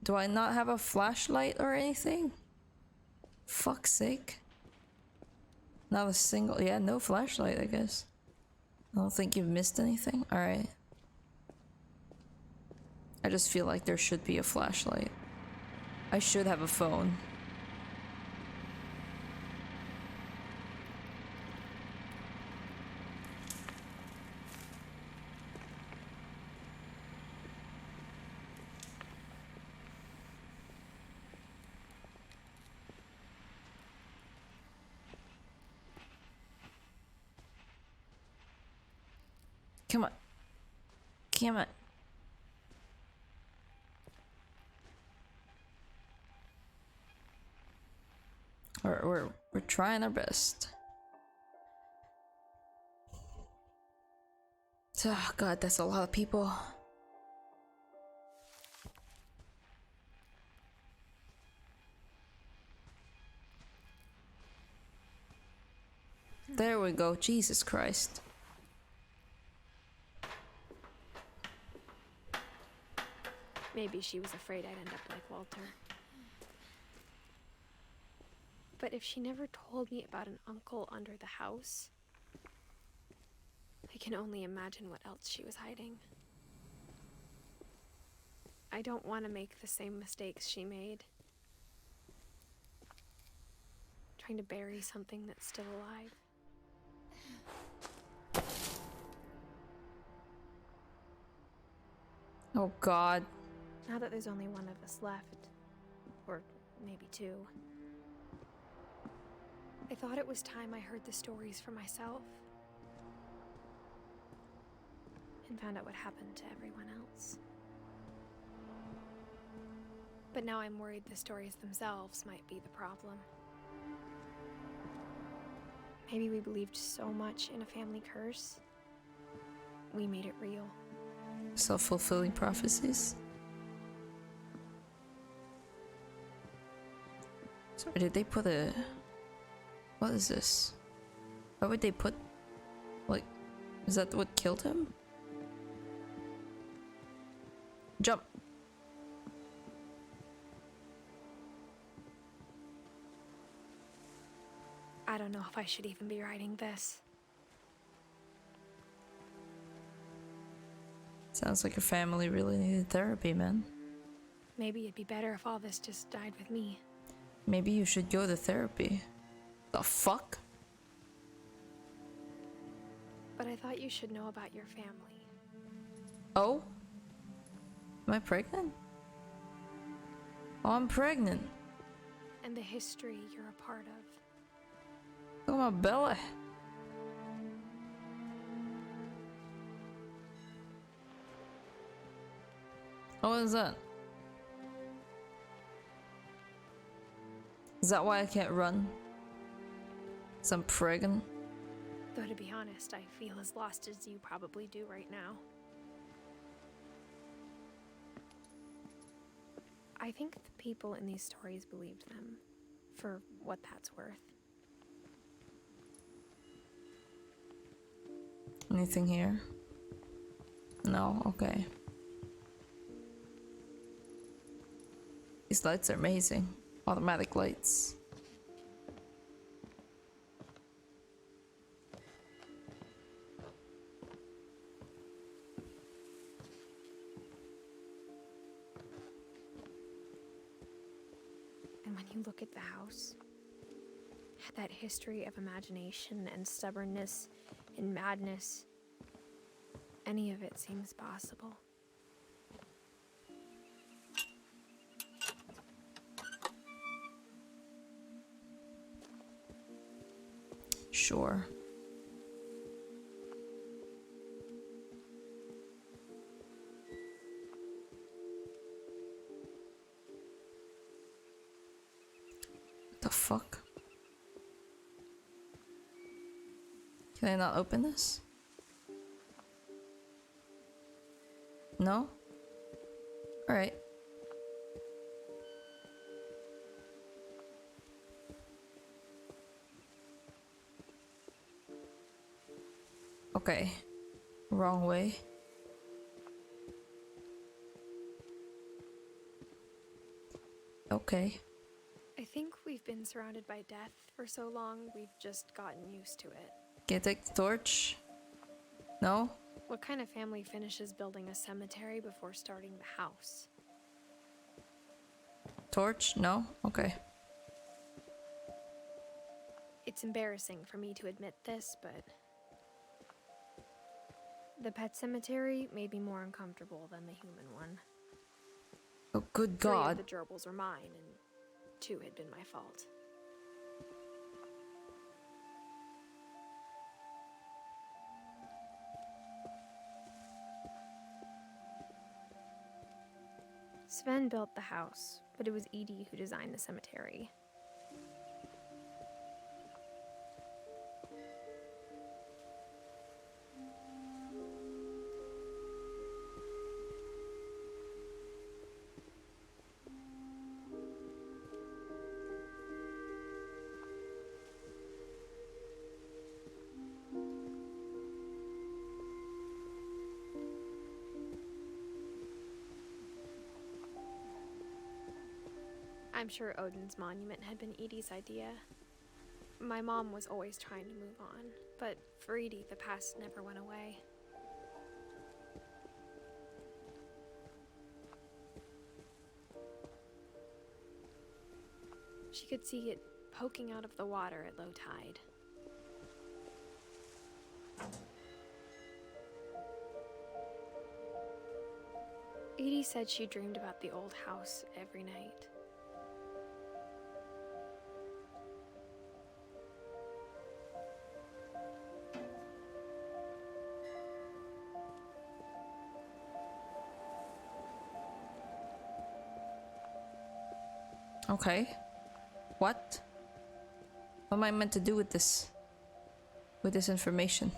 Do I not have a flashlight or anything? Fuck's sake. Not a single... Yeah, no flashlight, I guess. I don't think you've missed anything? Alright. I just feel like there should be a flashlight. I should have a phone. Come on. Come on. We're trying our best. Oh god, that's a lot of people. There we go. Jesus Christ. Maybe she was afraid I'd end up like Walter. But if she never told me about an uncle under the house, I can only imagine what else she was hiding. I don't want to make the same mistakes she made. Trying to bury something that's still alive. Oh god. Now that there's only one of us left, or maybe two, I thought it was time I heard the stories for myself and found out what happened to everyone else. But now I'm worried the stories themselves might be the problem. Maybe we believed so much in a family curse, we made it real. Self-fulfilling prophecies. Sorry, did they put a... What is this? Why would they put... Like... Is that what killed him? Jump! I don't know if I should even be writing this. Sounds like your family really needed therapy, man. Maybe it'd be better if all this just died with me. Maybe you should go to therapy. The fuck? But I thought you should know about your family. Oh? Am I pregnant? Oh, I'm pregnant. And the history you're a part of. Look at my belly. Oh, what is that? Is that why I can't run? 'Cause I'm pregnant? Though to be honest, I feel as lost as you probably do right now. I think the people in these stories believed them, for what that's worth. Anything here? No? Okay. These lights are amazing. Automatic lights. And when you look at the house, that history of imagination and stubbornness and madness, any of it seems possible. Sure. What the fuck? Can I not open this? No? Alright. Okay. Wrong way. Okay. I think we've been surrounded by death for so long, we've just gotten used to it. Can I take the torch? No? What kind of family finishes building a cemetery before starting the house? Torch? No? Okay. It's embarrassing for me to admit this, but the pet cemetery made me more uncomfortable than the human one. Oh, good 3 God. of the gerbils were mine, and 2 had been my fault. Sven built the house, but it was Edie who designed the cemetery. I'm sure Odin's monument had been Edie's idea. My mom was always trying to move on, but for Edie, the past never went away. She could see it poking out of the water at low tide. Edie said she dreamed about the old house every night. Okay. What? What am I meant to do with this? With this information?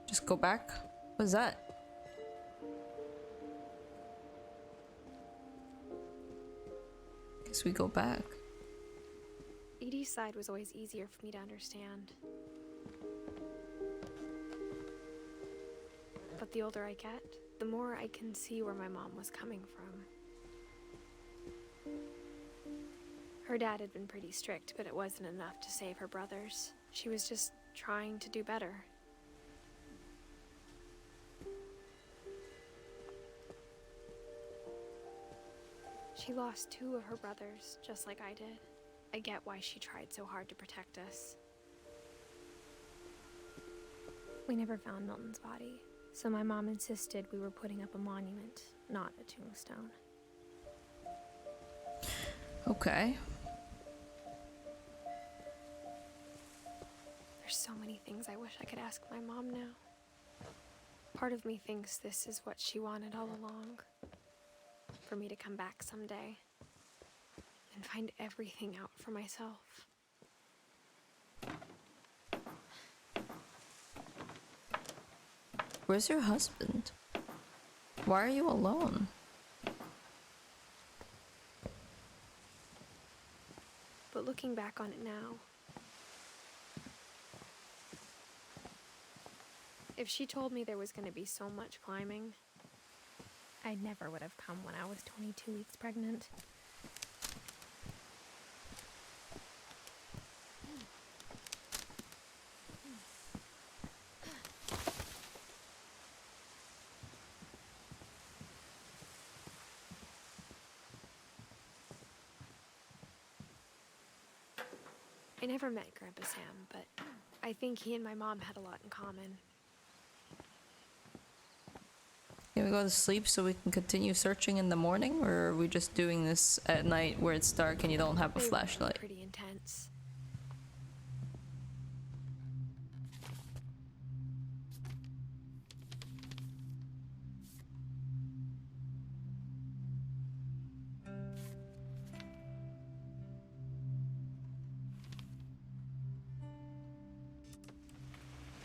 Just go back? What's that? Guess we go back. Edie's side was always easier for me to understand. But the older I get, the more I can see where my mom was coming from. Her dad had been pretty strict, but it wasn't enough to save her brothers. She was just trying to do better. She lost 2 of her brothers, just like I did. I get why she tried so hard to protect us. We never found Milton's body, so my mom insisted we were putting up a monument, not a tombstone. Okay. There's so many things I wish I could ask my mom now. Part of me thinks this is what she wanted all along. For me to come back someday and find everything out for myself. Where's your husband? Why are you alone? But looking back on it now, if she told me there was going to be so much climbing, I never would have come when I was 22 weeks pregnant. I never met Grandpa Sam, but I think he and my mom had a lot in common. Can we go to sleep so we can continue searching in the morning, or are we just doing this at night where it's dark and you don't have a They were flashlight? pretty intense.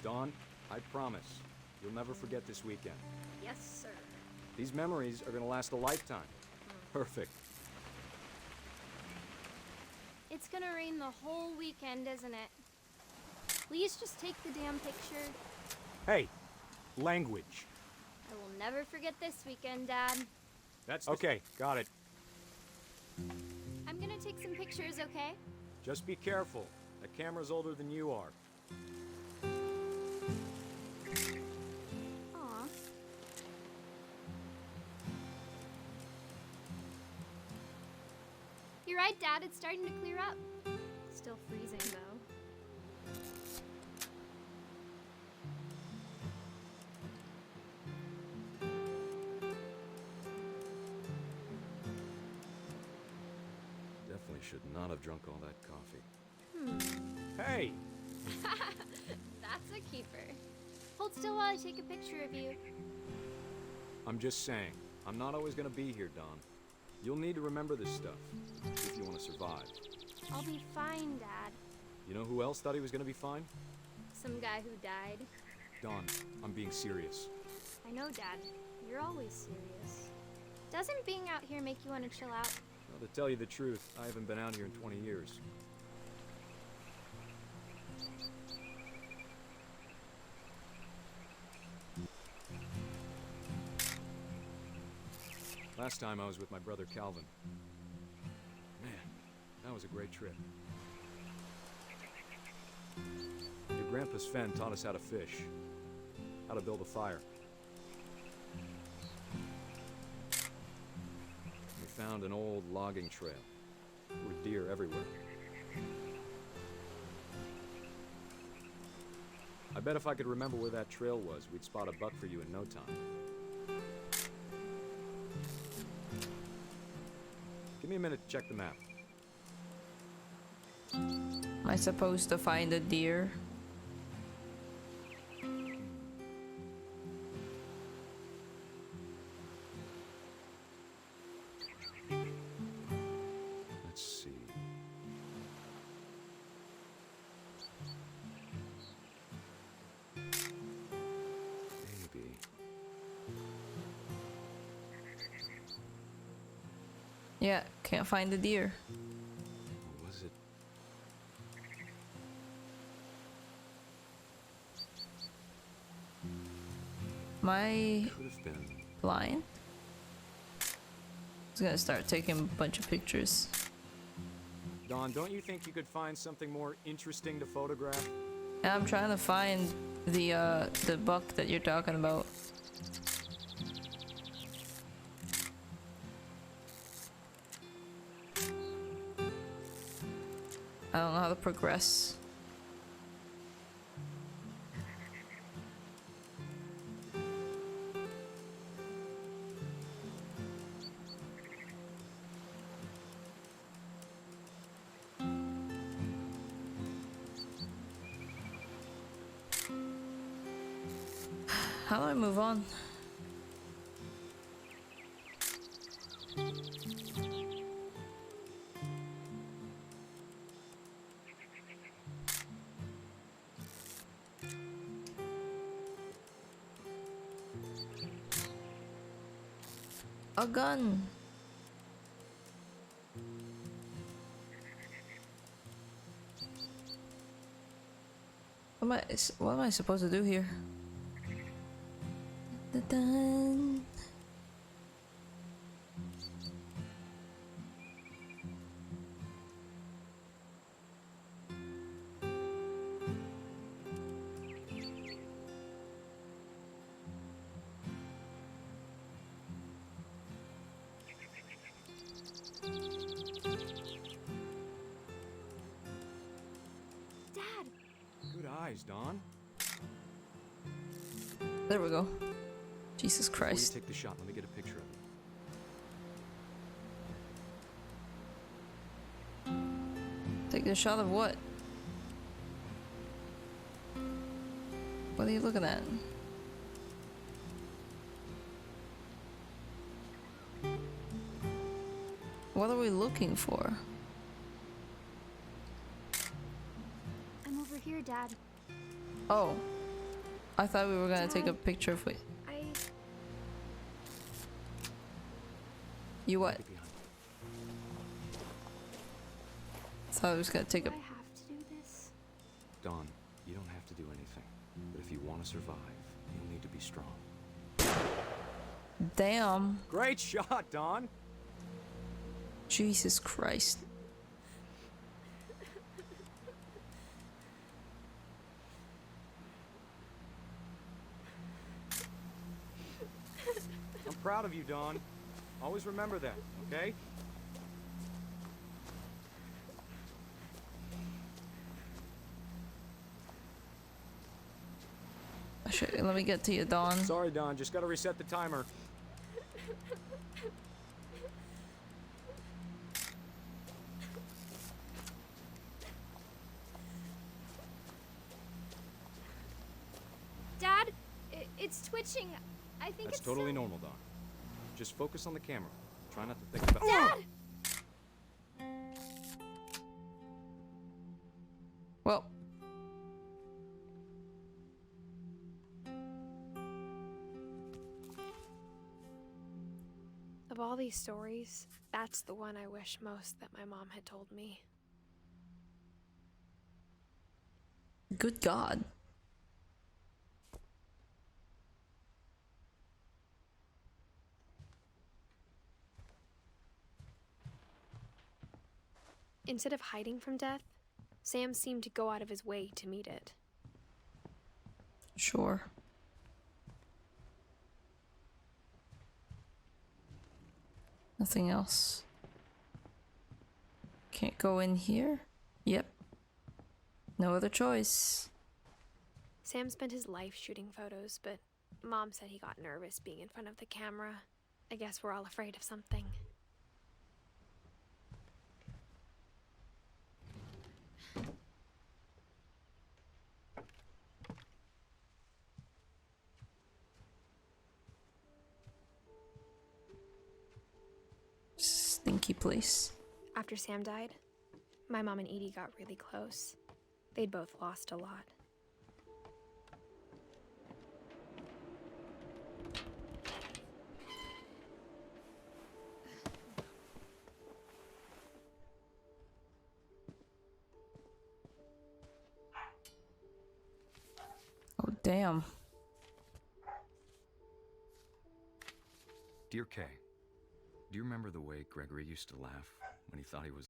Dawn, I promise, you'll never forget this weekend. Yes, sir. These memories are gonna last a lifetime. Perfect. It's gonna rain the whole weekend, isn't it? Please just take the damn picture. Hey, language. I will never forget this weekend, Dad. That's okay, got it. I'm gonna take some pictures, okay? Just be careful. That camera's older than you are. Aw. You're right, Dad. It's starting to clear up. Still freezing, though. Definitely should not have drunk all that coffee. Hey! That's a keeper. Hold still while I take a picture of you. I'm just saying, I'm not always gonna be here, Dawn. You'll need to remember this stuff if you want to survive. I'll be fine, Dad. You know who else thought he was going to be fine? Some guy who died. Dawn, I'm being serious. I know, Dad. You're always serious. Doesn't being out here make you want to chill out? Well, to tell you the truth, I haven't been out here in 20 years. Last time I was with my brother Calvin. Man, that was a great trip. Your grandpa Sven taught us how to fish, how to build a fire. We found an old logging trail with deer everywhere. I bet if I could remember where that trail was, we'd spot a buck for you in no time. Give me a minute to check the map. Am I supposed to find a deer? Let's see. Maybe. Yeah, can't find the deer. Or was it? Am I Could have been. blind? I was gonna start taking a bunch of pictures. Dawn, don't you think you could find something more interesting to photograph? Yeah, I'm trying to find the buck that you're talking about. I don't know how to progress. How do I move on? A gun. What am I supposed to do here? Dun. Dad! Good eyes, Dawn. There we go. Jesus Christ. Before you take the shot, let me get a picture of it. Take a shot of what? What are you looking at? What are we looking for? I'm over here, Dad. Oh. I thought we were gonna take a Dad. picture of it. I You what? Get behind me. Thought I was gonna take Do a. I have to do this? Dawn, you don't have to do anything. But if you want to survive, you'll need to be strong. Damn. Great shot, Dawn! Jesus Christ. I'm proud of you, Dawn. Always remember that, okay? Let me get to you, Dawn. Sorry, Dawn. Just gotta reset the timer. Dad, it's twitching. I think That's it's totally so- normal, Dawn. Just focus on the camera. Try not to think about. Dad! Well, Of all these stories, that's the one I wish most that my mom had told me. good God. Instead of hiding from death, Sam seemed to go out of his way to meet it. Sure. Nothing else. Can't go in here? Yep. No other choice. Sam spent his life shooting photos, but Mom said he got nervous being in front of the camera. I guess we're all afraid of something. Stinky place. After Sam died, my mom and Edie got really close. They'd both lost a lot. Oh, damn. Dear Kay, do you remember the way Gregory used to laugh when he thought he was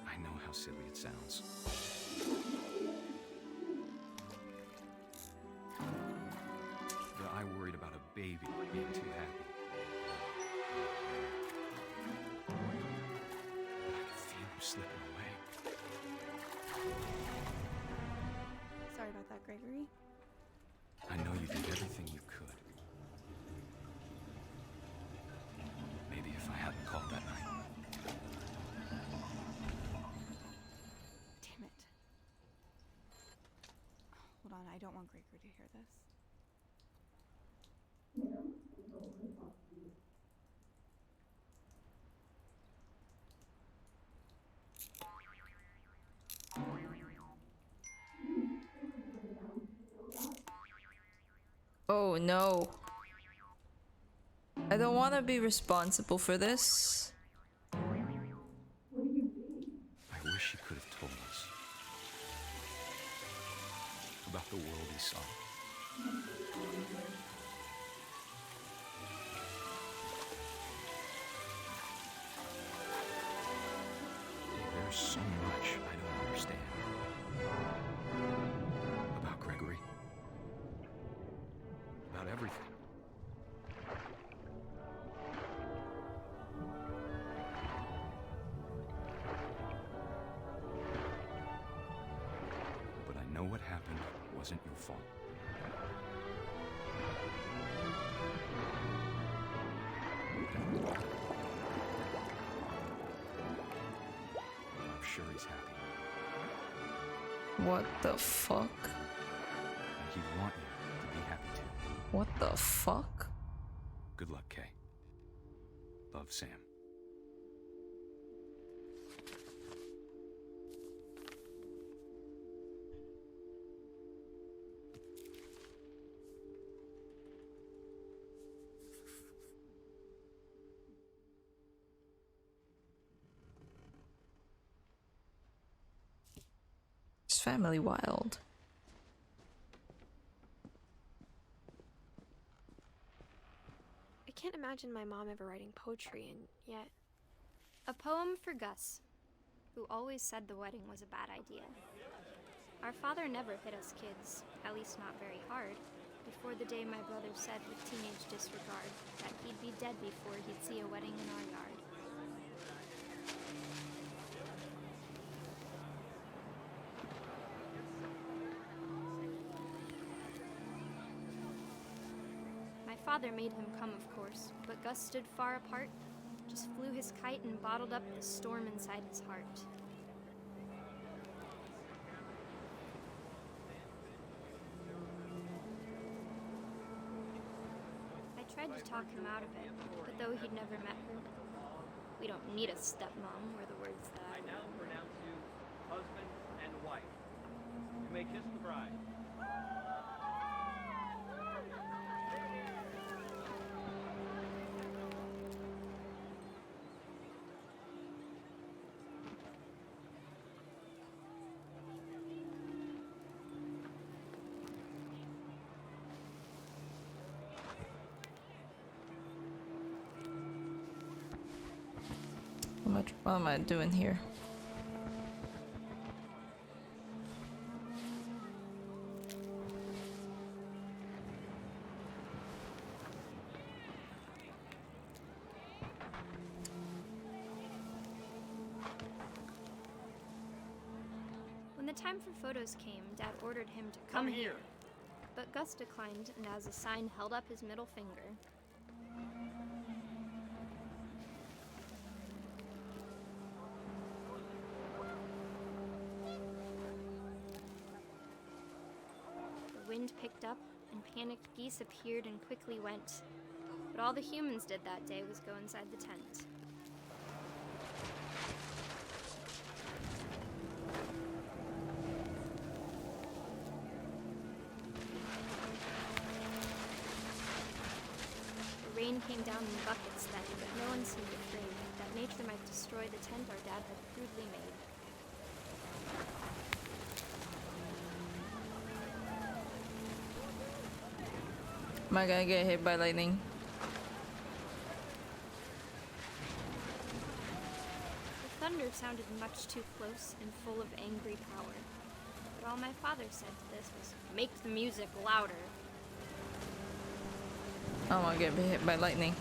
I know how silly it sounds. But I worried about a baby being too happy. But I could feel him slipping away. Sorry about that, Gregory. I know you did everything you could. Maybe if I hadn't called that night. Damn it. Hold on, I don't want Gregory to hear this. Oh no. I don't want to be responsible for this. I wish he could have told us about the world he saw. There's so much I don't understand about Gregory, about everything. But I know what happened wasn't your fault. I'm sure he's happy. What the fuck? And he'd want you to be happy too. What the fuck? Good luck, Kay. Love, Sam. Is family wild? I can't imagine my mom ever writing poetry, and yet. A poem for Gus, who always said the wedding was a bad idea. Our father never hit us kids, at least not very hard, before the day my brother said with teenage disregard that he'd be dead before he'd see a wedding in our yard. My father made him come, of course, but Gus stood far apart, just flew his kite and bottled up the storm inside his heart. I tried to talk him out of it, but though he'd never met her, we don't need a stepmom, were the words that I now pronounce you husband and wife. You may kiss the bride. What am I doing here? When the time for photos came, Dad ordered him to come here. But Gus declined, and as a sign held up his middle finger. The wind picked up, and panicked geese appeared and quickly went. But all the humans did that day was go inside the tent. The rain came down in buckets then, but no one seemed afraid that Nature might destroy the tent our dad had crudely made. Am I gonna get hit by lightning? The thunder sounded much too close and full of angry power. But all my father said to this was, make the music louder. I wanna get hit by lightning.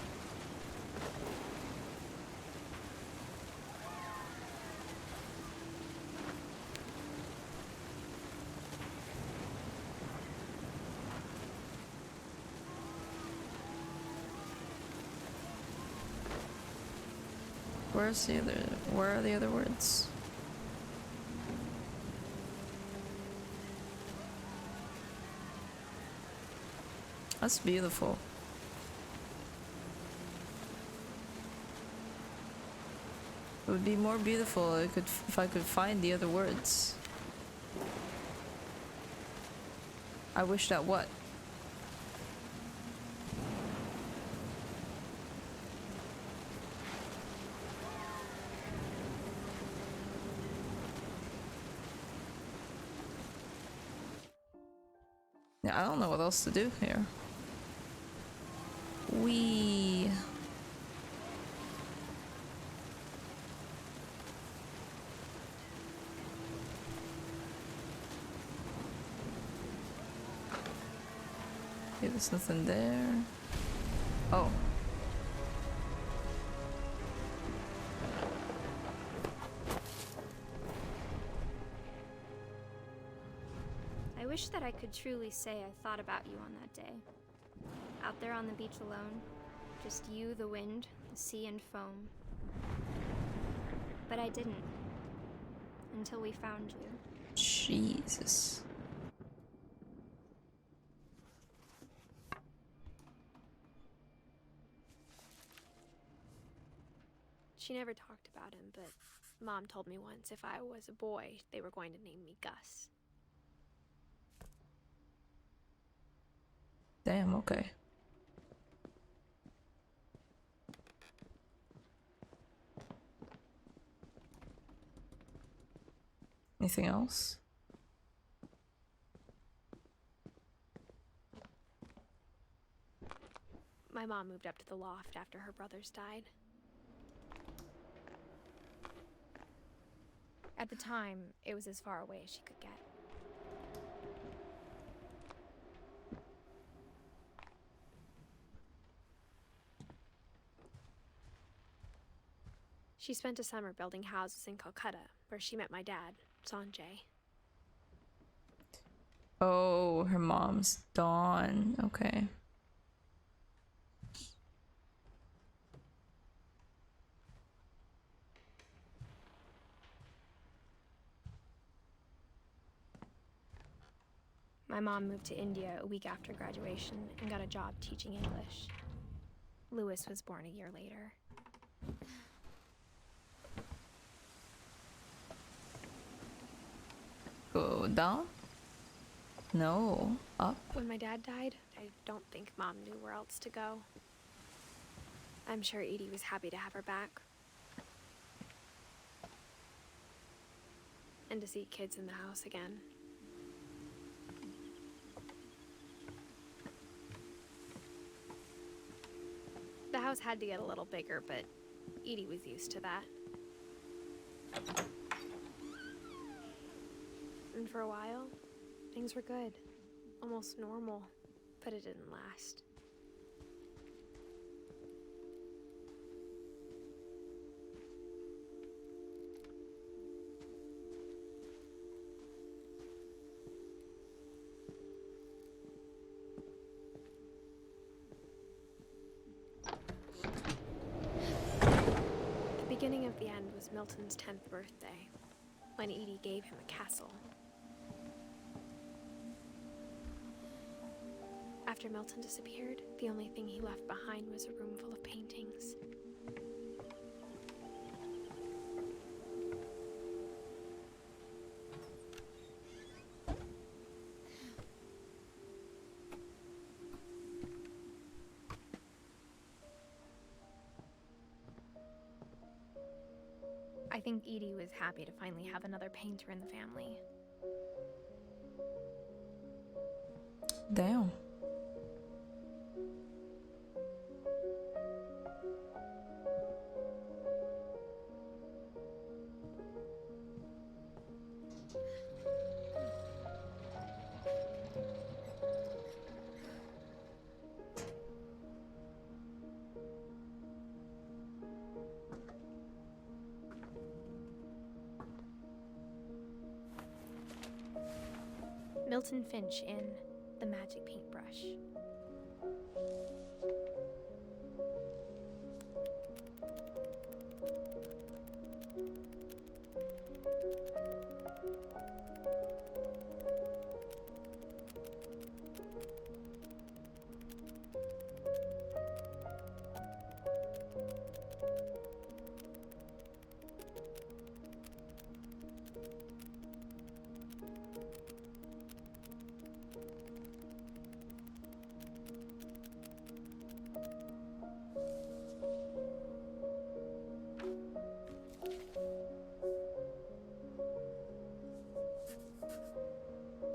Where are the other words? That's beautiful. It would be more beautiful if I could find the other words. I wish that what? Yeah, I don't know what else to do here. Okay, there's nothing there. Oh. I wish that I could truly say I thought about you on that day. Out there on the beach alone, just you, the wind, the sea, and foam. But I didn't. Until we found you. Jesus. She never talked about him, but Mom told me once if I was a boy, they were going to name me Gus. Damn, okay. Anything else? My mom moved up to the loft after her brothers died. At the time, it was as far away as she could get. She spent a summer building houses in Calcutta, where she met my dad, Sanjay. Oh, her mom's Dawn. Okay. My mom moved to India a week after graduation and got a job teaching English. Lewis was born a year later. Go down? No, up. When my dad died, I don't think Mom knew where else to go. I'm sure Edie was happy to have her back. And to see kids in the house again. The house had to get a little bigger, but Edie was used to that. And for a while, things were good. Almost normal, but it didn't last. The beginning of the end was Milton's 10th birthday, when Edie gave him a castle. After Milton disappeared, the only thing he left behind was a room full of paintings. think Edie was happy to finally have another painter in the family. Damn. Milton Finch in The Magic Paintbrush.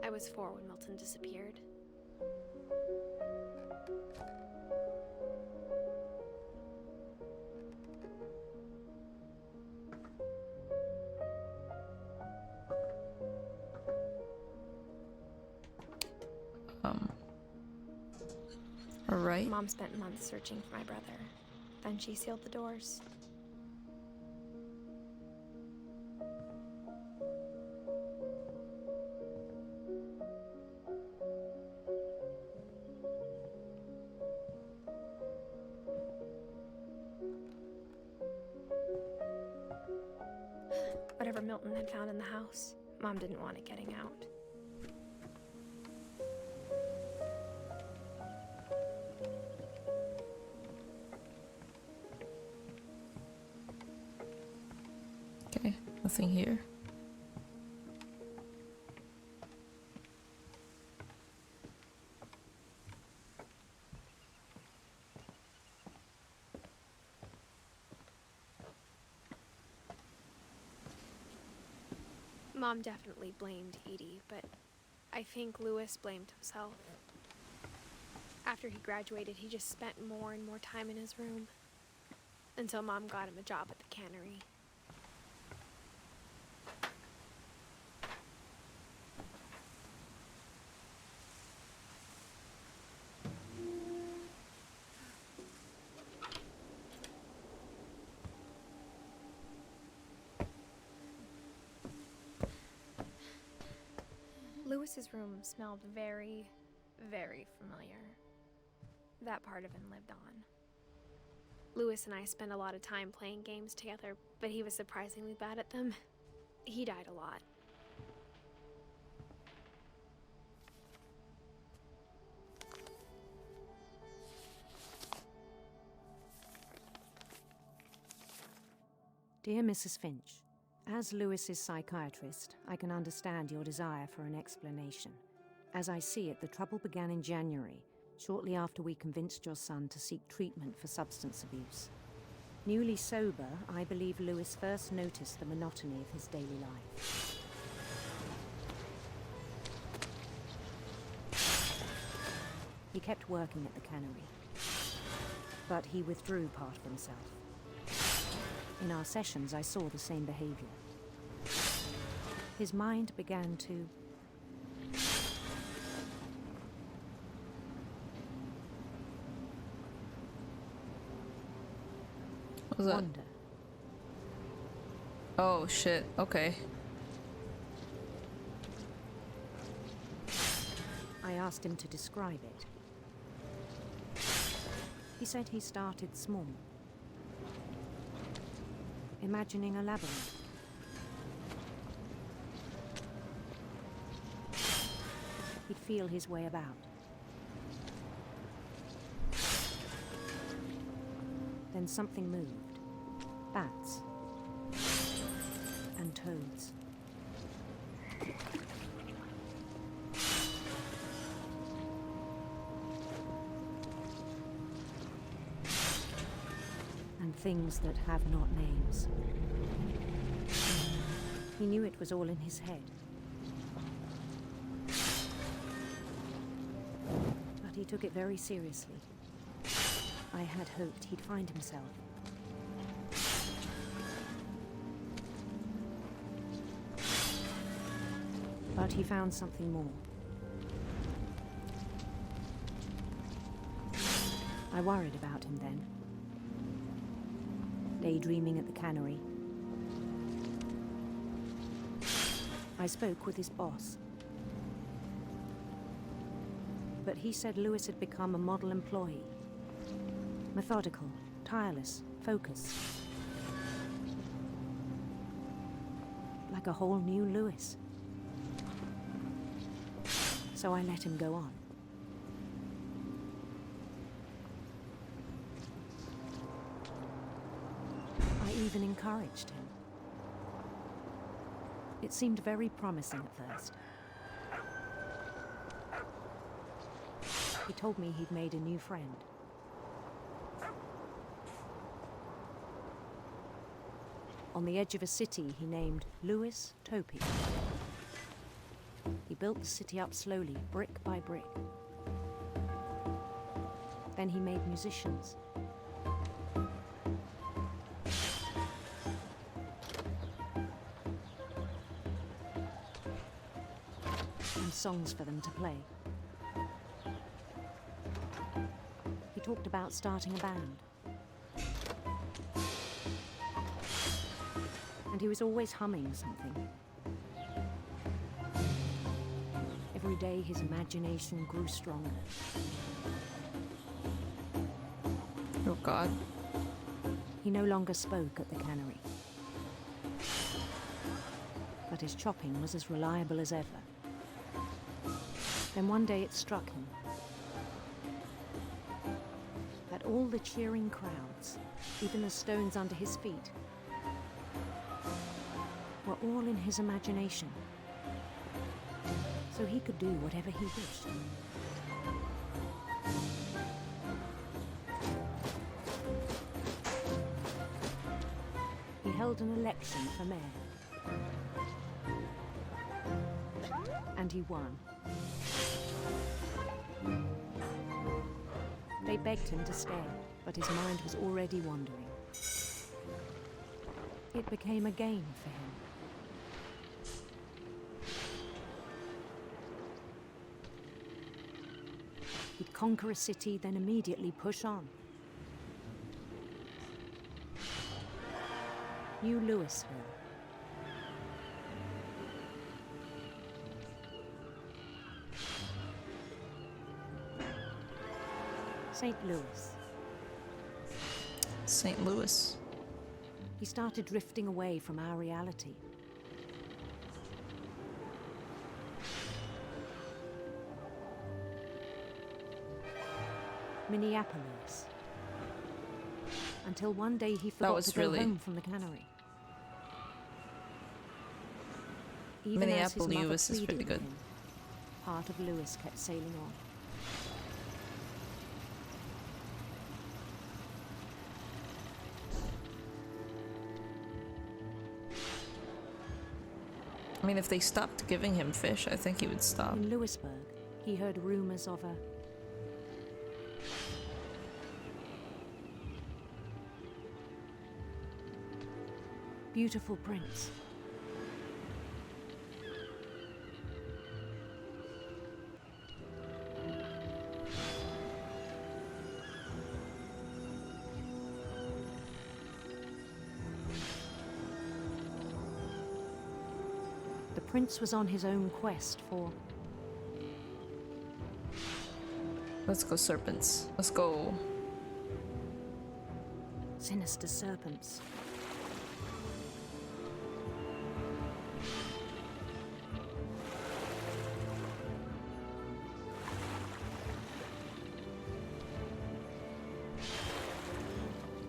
I was 4 when Milton disappeared. Alright. Mom spent months searching for my brother. Then she sealed the doors. Whatever Milton had found in the house, Mom didn't want it getting out. Okay, nothing here. Mom definitely blamed Edie, but I think Lewis blamed himself. After he graduated, he just spent more and more time in his room, until Mom got him a job at the cannery. Lewis's room smelled very, very familiar. That part of him lived on. Lewis and I spent a lot of time playing games together, but he was surprisingly bad at them. He died a lot. Dear Mrs. Finch, as Lewis's psychiatrist, I can understand your desire for an explanation. As I see it, the trouble began in January, shortly after we convinced your son to seek treatment for substance abuse. Newly sober, I believe Lewis first noticed the monotony of his daily life. He kept working at the cannery, but he withdrew part of himself. In our sessions, I saw the same behavior. His mind began to what was that? wander. Oh shit, okay. I asked him to describe it. He said he started small, imagining a labyrinth. He'd feel his way about. Then something moved. Bats. And toads. And things that have not names. He knew it was all in his head. But he took it very seriously. I had hoped he'd find himself. But he found something more. I worried about him then. Daydreaming at the cannery. I spoke with his boss. But he said Lewis had become a model employee. Methodical, tireless, focused. Like a whole new Lewis. So I let him go on. I even encouraged him. It seemed very promising at first. He told me he'd made a new friend. On the edge of a city he named Lewis Topi. He built the city up slowly, brick by brick. Then he made musicians. And songs for them to play. He talked about starting a band. And he was always humming something. Every day his imagination grew stronger. Oh God. He no longer spoke at the cannery. But his chopping was as reliable as ever. Then one day it struck him that all the cheering crowds, even the stones under his feet, were all in his imagination. So he could do whatever he wished. He held an election for mayor. And he won. They begged him to stay, but his mind was already wandering. It became a game for him. He'd conquer a city, then immediately push on. New Louisville. St. Louis. St. Louis. He started drifting away from our reality. Minneapolis. Until one day he forgot to go home from the cannery. Even as his mother Minneapolis is pleaded pretty with good. him, part of Lewis kept sailing on. I mean, if they stopped giving him fish, I think he would stop. In Lewisburg, he heard rumors of a beautiful prince. The prince was on his own quest for... Let's go serpents. Let's go. Sinister serpents.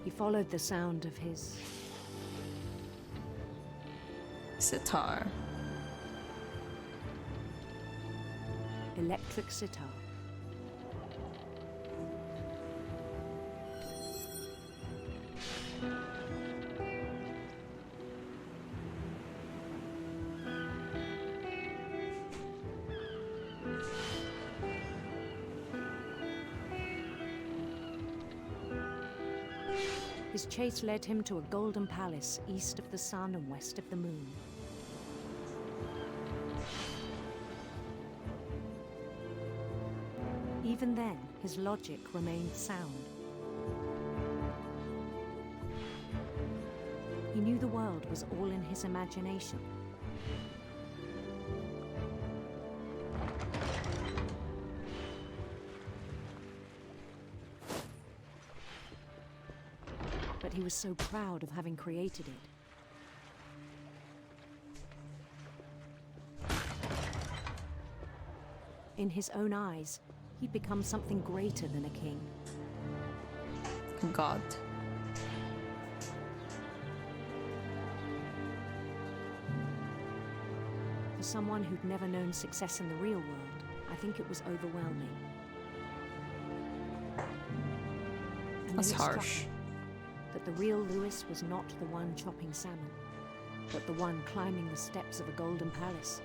He followed the sound of his sitar. Electric sitar. His chase led him to a golden palace east of the sun and west of the moon. Even then, his logic remained sound. He knew the world was all in his imagination. But he was so proud of having created it. In his own eyes, he'd become something greater than a king. God. For someone who'd never known success in the real world, I think it was overwhelming. And That's then it struck harsh. me that the real Lewis was not the one chopping salmon, but the one climbing the steps of a golden palace.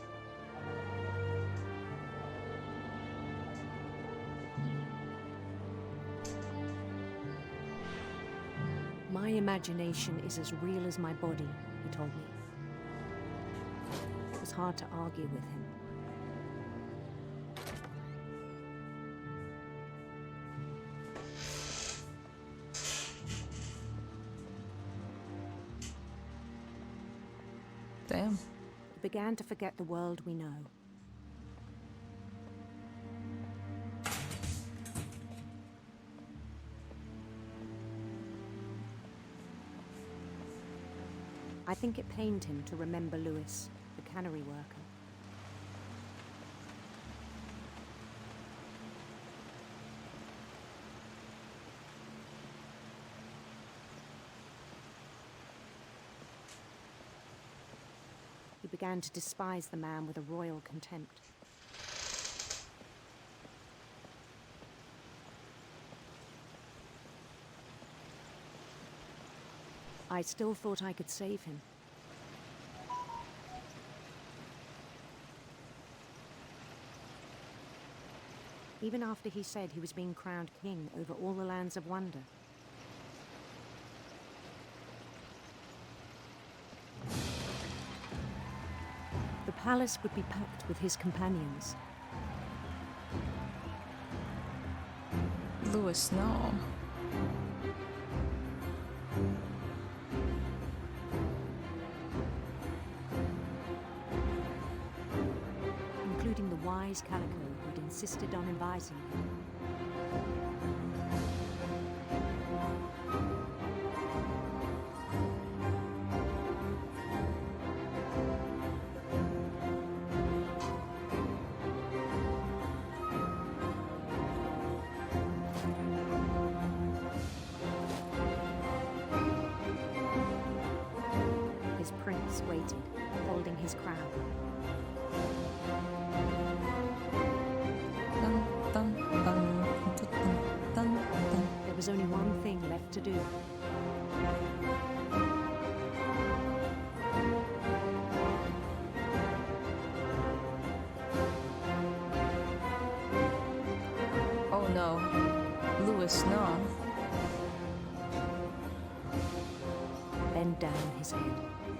My imagination is as real as my body, he told me. It was hard to argue with him. Damn. We began to forget the world we know. I think it pained him to remember Lewis, the cannery worker. He began to despise the man with a royal contempt. I still thought I could save him. Even after he said he was being crowned king over all the lands of wonder. The palace would be packed with his companions. Lewis, no. Including the wise Calico who'd insisted on advising him. His prince waited, holding his crown. There was only one thing left to do. Oh no. Lewis, no. Bend down his head.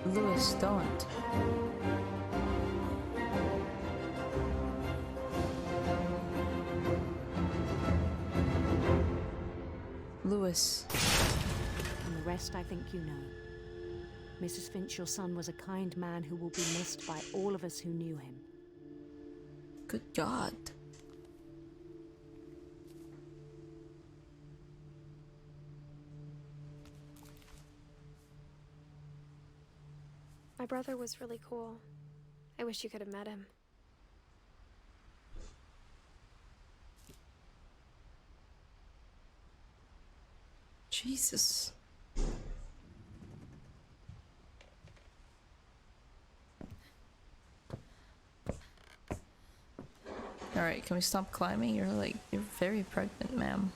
Lewis, don't. Lewis. And the rest I think you know. Mrs. Finch, your son was a kind man who will be missed by all of us who knew him. Good God. My brother was really cool. I wish you could have met him. Jesus. Alright, can we stop climbing? You're very pregnant, ma'am.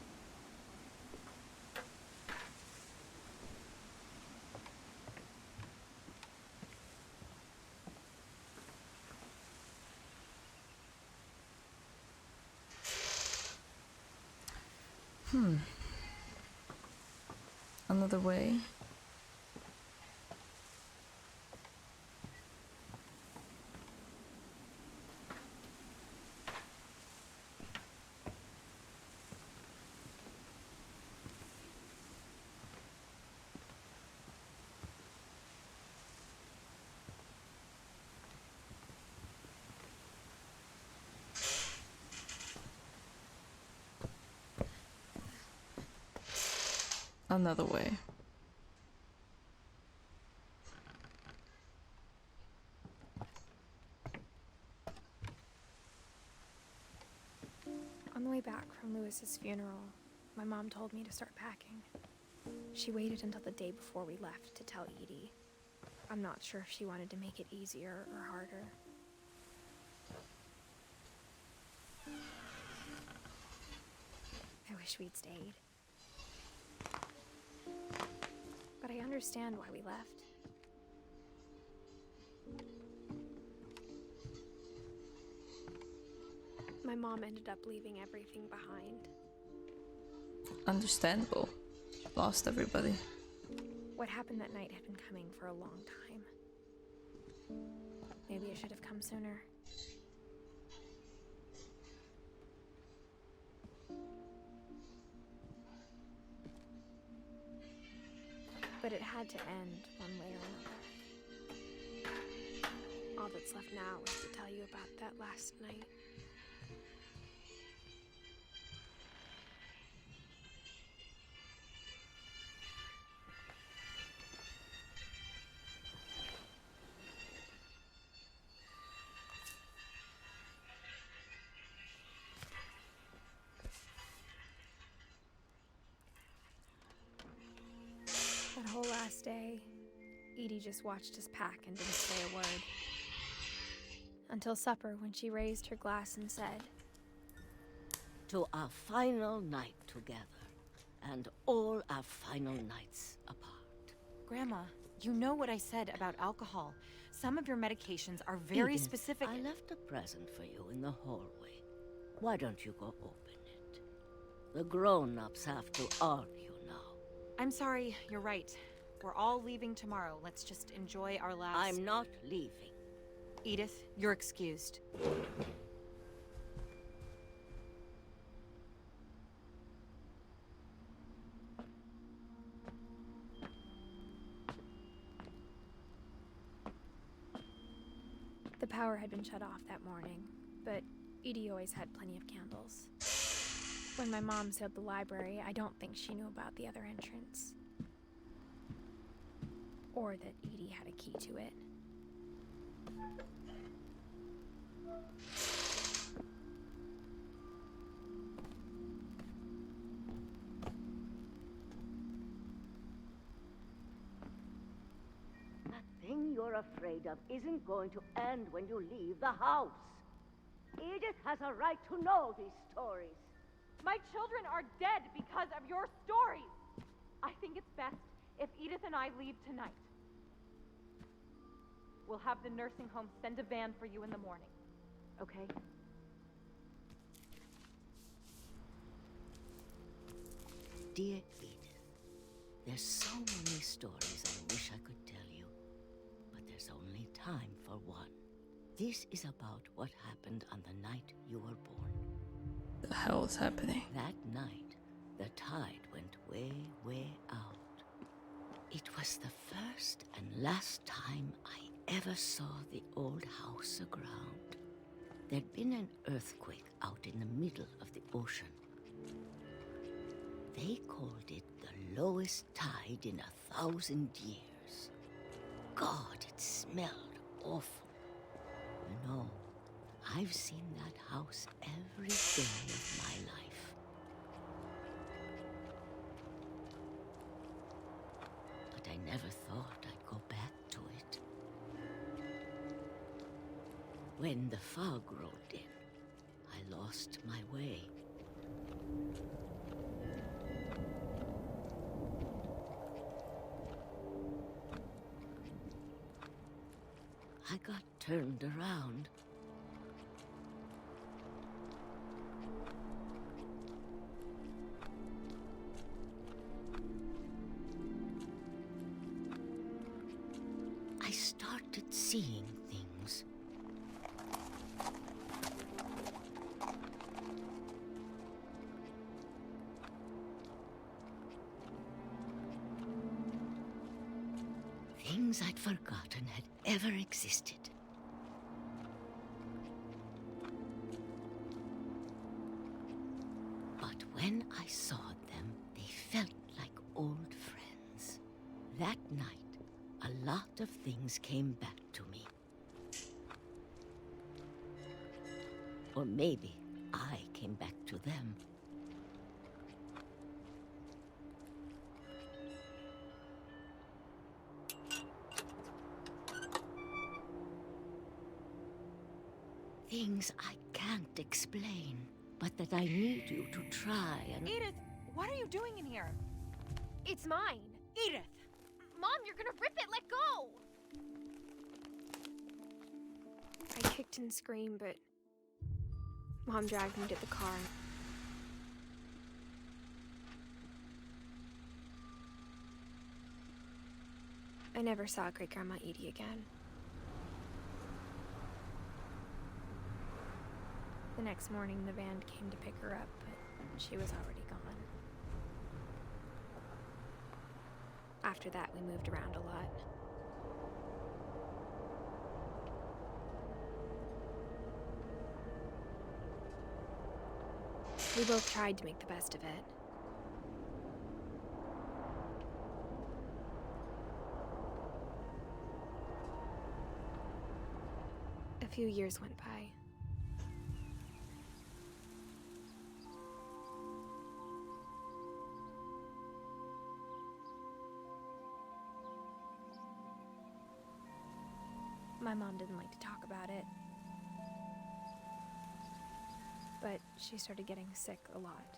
Another way. Another way. On the way back from Lewis's funeral, my mom told me to start packing. She waited until the day before we left to tell Edie. I'm not sure if she wanted to make it easier or harder. I wish we'd stayed. But I understand why we left. My mom ended up leaving everything behind. Understandable. Lost everybody. What happened that night had been coming for a long time. Maybe it should have come sooner. But it had to end one way or another. All that's left now is to tell you about that last night. That whole last day, Edie just watched us pack and didn't say a word. Until supper, when she raised her glass and said, "To our final night together, and all our final nights apart." Grandma, you know what I said about alcohol. Some of your medications are very Edith, specific. I left a present for you in the hallway. Why don't you go open it? The grown-ups have to argue now. I'm sorry, you're right. We're all leaving tomorrow. Let's just enjoy our last... I'm not leaving. Edith, you're excused. the power had been shut off that morning, but Edie always had plenty of candles. When my mom sealed the library, I don't think she knew about the other entrance. Or that Edie had a key to it. That thing you're afraid of isn't going to end when you leave the house. Edith has a right to know these stories. My children are dead because of your stories. I think it's best if Edith and I leave tonight. We'll have the nursing home send a van for you in the morning, okay? Dear Edith, there's so many stories I wish I could tell you, but there's only time for one. This is about what happened on the night you were born. The hell is happening? That night, the tide went way, way out. It was the first and last time I ever saw the old house aground. There'd been an earthquake out in the middle of the ocean. They called it the lowest tide in 1,000 years. God, it smelled awful. You know, I've seen that house every day of my life. But I never thought I'd go back to it. When the fog rolled in, I lost my way. I got turned around. started seeing things. Things I'd forgotten had ever existed. But when I saw them, they felt like old friends. That night, a lot of things came back to me. Or maybe I came back to them. Things I can't explain, but that I need you to try and... Edith, what are you doing in here? It's mine. Edith! Mom, you're gonna rip it! Let go! I kicked and screamed, but Mom dragged me to the car. I never saw Great-Grandma Edie again. The next morning, the band came to pick her up, but she was already gone. After that, we moved around a lot. We both tried to make the best of it. A few years went by. My mom didn't like to talk about it. But she started getting sick a lot.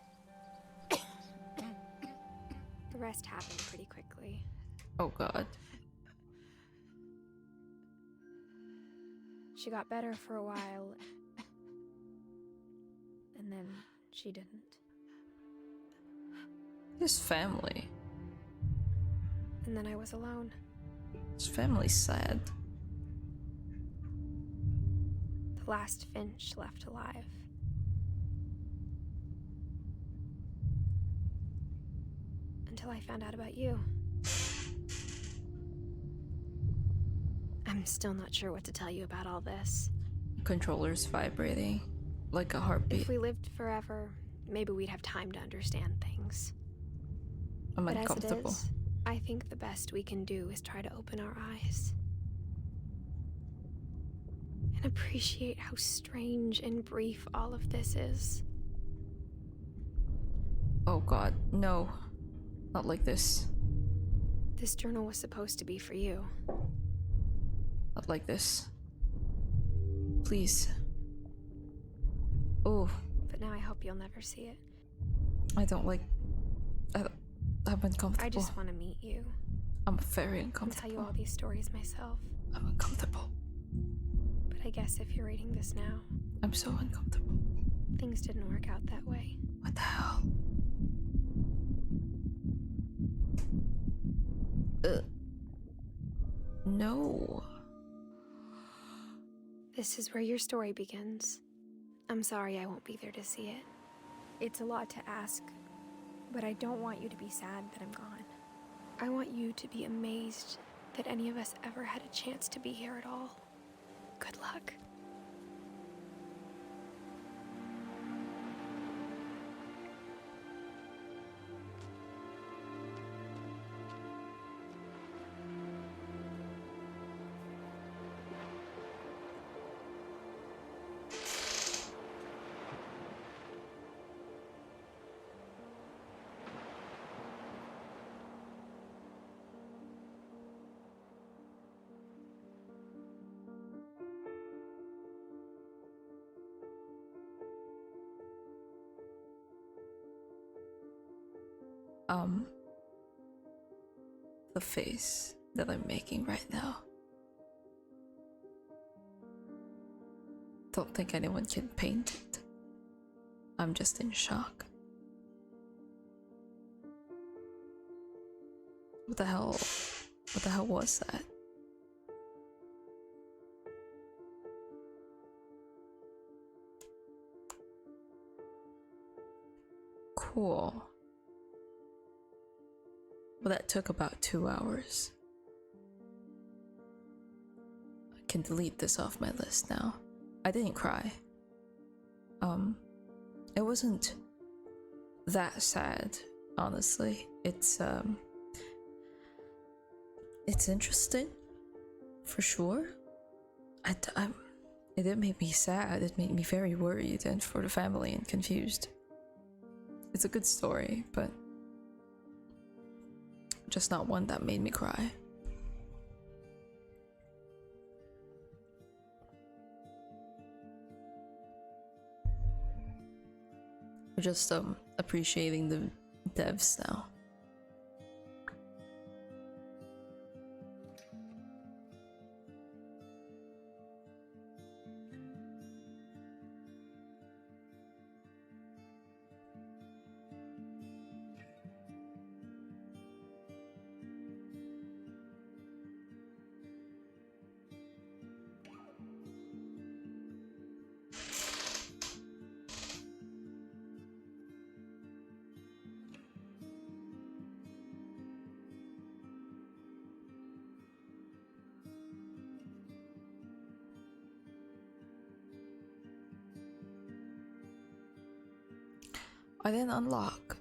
The rest happened pretty quickly. Oh god. She got better for a while, and then she didn't. His family. And then I was alone. His family's sad. The last Finch left alive. Until I found out about you. I'm still not sure what to tell you about all this. Controller's vibrating like a heartbeat. If we lived forever, maybe we'd have time to understand things. I'm but uncomfortable. As it is, I think the best we can do is try to open our eyes. And appreciate how strange and brief all of this is. Oh god, no. Not like this. This journal was supposed to be for you. Not like this. Please. Oh. But now I hope you'll never see it. I don't like... I'm uncomfortable. I just want to meet you. I'm very And uncomfortable. tell you all these stories myself. I'm uncomfortable. But I guess if you're reading this now... I'm so uncomfortable. Things didn't work out that way. What the hell? No. This is where your story begins. I'm sorry I won't be there to see it. It's a lot to ask, but I don't want you to be sad that I'm gone. I want you to be amazed that any of us ever had a chance to be here at all. Good luck. The face that I'm making right now. Don't think anyone can paint it. I'm just in shock. What the hell was that? Cool. Well, that took about 2 hours. I can delete this off my list now. I didn't cry. It wasn't that sad, honestly. It's interesting, for sure. It didn't make me sad, it made me very worried and for the family and confused. It's a good story, but just not one that made me cry. We're just appreciating the devs now. I didn't unlock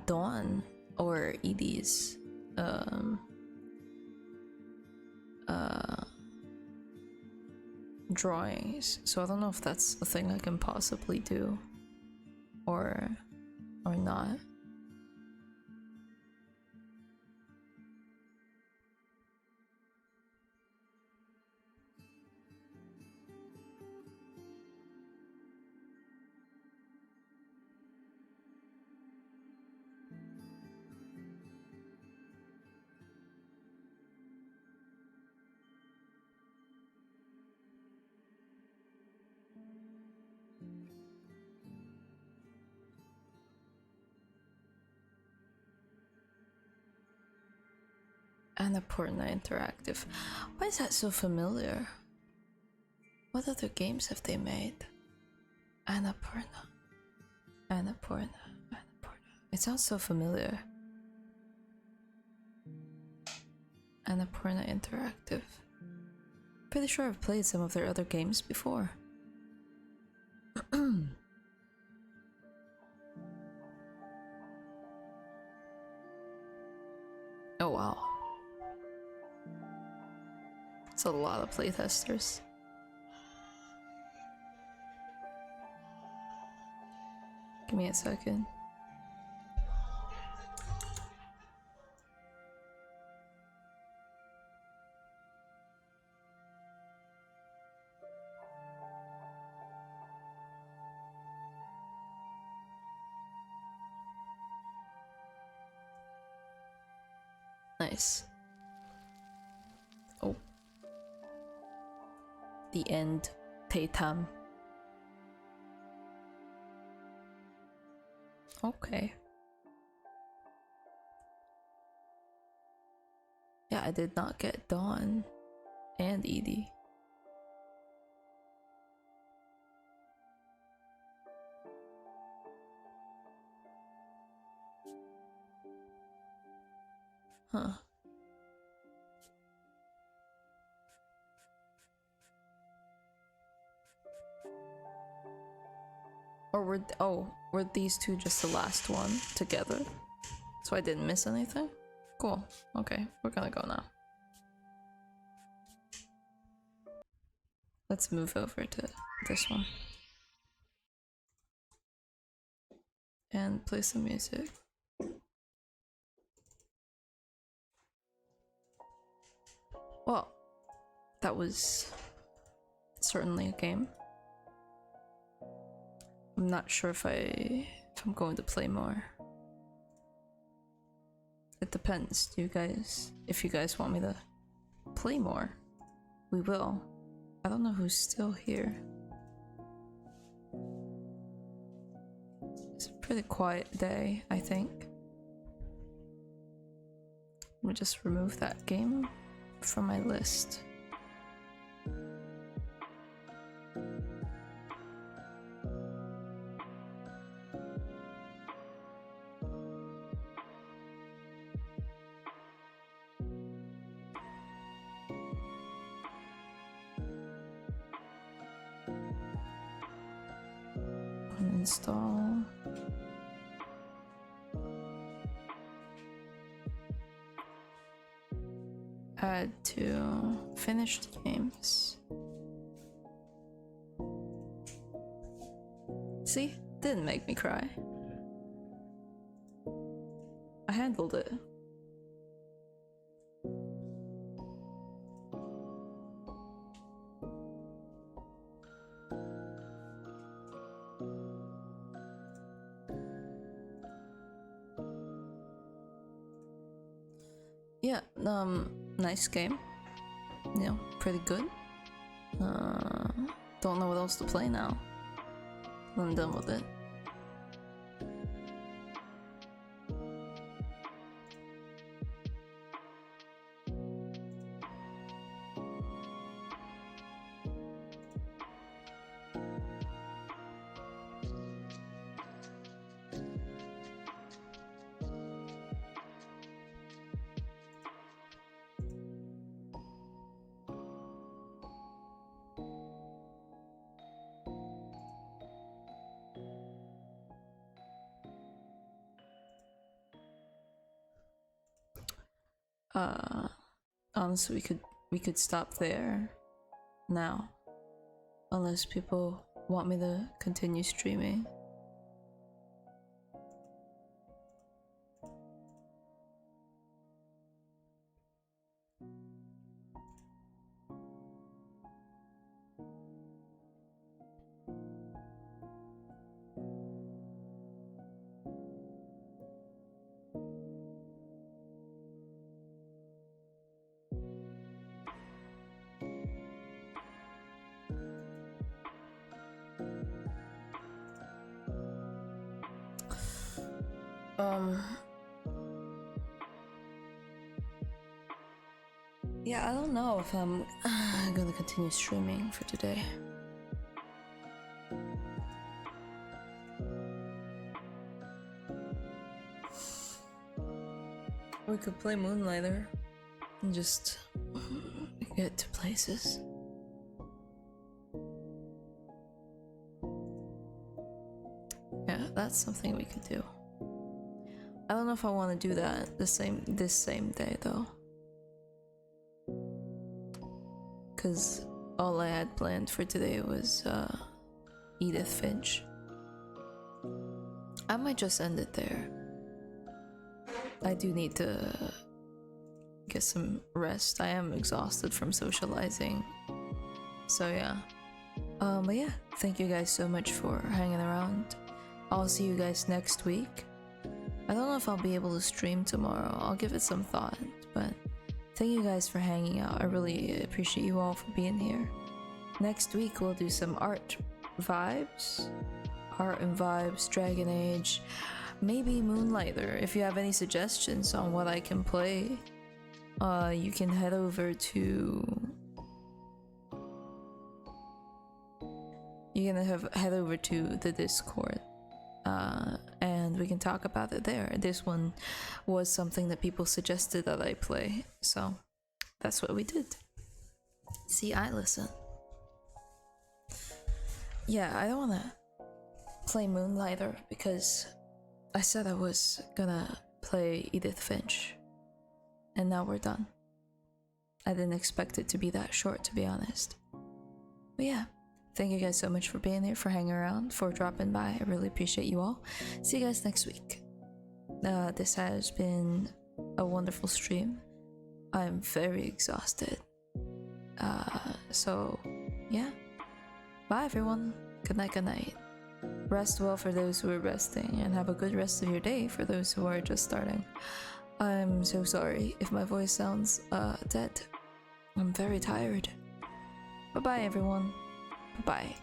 Dawn or Edie's drawings, so I don't know if that's a thing I can possibly do or not. Annapurna Interactive. Why is that so familiar? What other games have they made? Annapurna. Annapurna. It sounds so familiar. Annapurna Interactive. Pretty sure I've played some of their other games before. Oh wow. It's a lot of playtesters. Give me a second. Nice. Oh. The end. Tatum. Okay. Yeah, I did not get Dawn and Edie. Huh. Or were these two just the last one together? So I didn't miss anything? Cool. Okay, we're gonna go now. Let's move over to this one. And play some music. Well, that was certainly a game. I'm not sure if I'm going to play more. It depends. If you guys want me to play more, we will. I don't know who's still here. It's a pretty quiet day, I think. Let me just remove that game from my list. Install. Add to finished games. See? Didn't make me cry. I handled it. Yeah, nice game. You know, pretty good. Don't know what else to play now. I'm done with it. Honestly, we could stop there now, unless people want me to continue streaming. Yeah, I don't know if I'm gonna continue streaming for today. We could play Moonlighter and just get to places. Yeah, that's something we could do. I don't know if I want to do that this same day though, because all I had planned for today was Edith Finch. I might just end it there. I do need to get some rest. I am exhausted from socializing, so yeah. But yeah, thank you guys so much for hanging around. I'll see you guys next week. I don't know if I'll be able to stream tomorrow. I'll give it some thought, but thank you guys for hanging out. I really appreciate you all for being here. Next week we'll do some art and vibes, Dragon Age, maybe Moonlighter. If you have any suggestions on what I can play, you can head over to the Discord. And we can talk about it there. This one was something that people suggested that I play, so that's what we did. See, I listen. Yeah, I don't want to play Moonlighter because I said I was gonna play Edith Finch, and now we're done. I didn't expect it to be that short, to be honest. But yeah. Thank you guys so much for being here, for hanging around, for dropping by. I really appreciate you all. See you guys next week. This has been a wonderful stream. I'm very exhausted. So, yeah. Bye, everyone. Good night, good night. Rest well for those who are resting, and have a good rest of your day for those who are just starting. I'm so sorry if my voice sounds dead. I'm very tired. Bye-bye, everyone. Bye.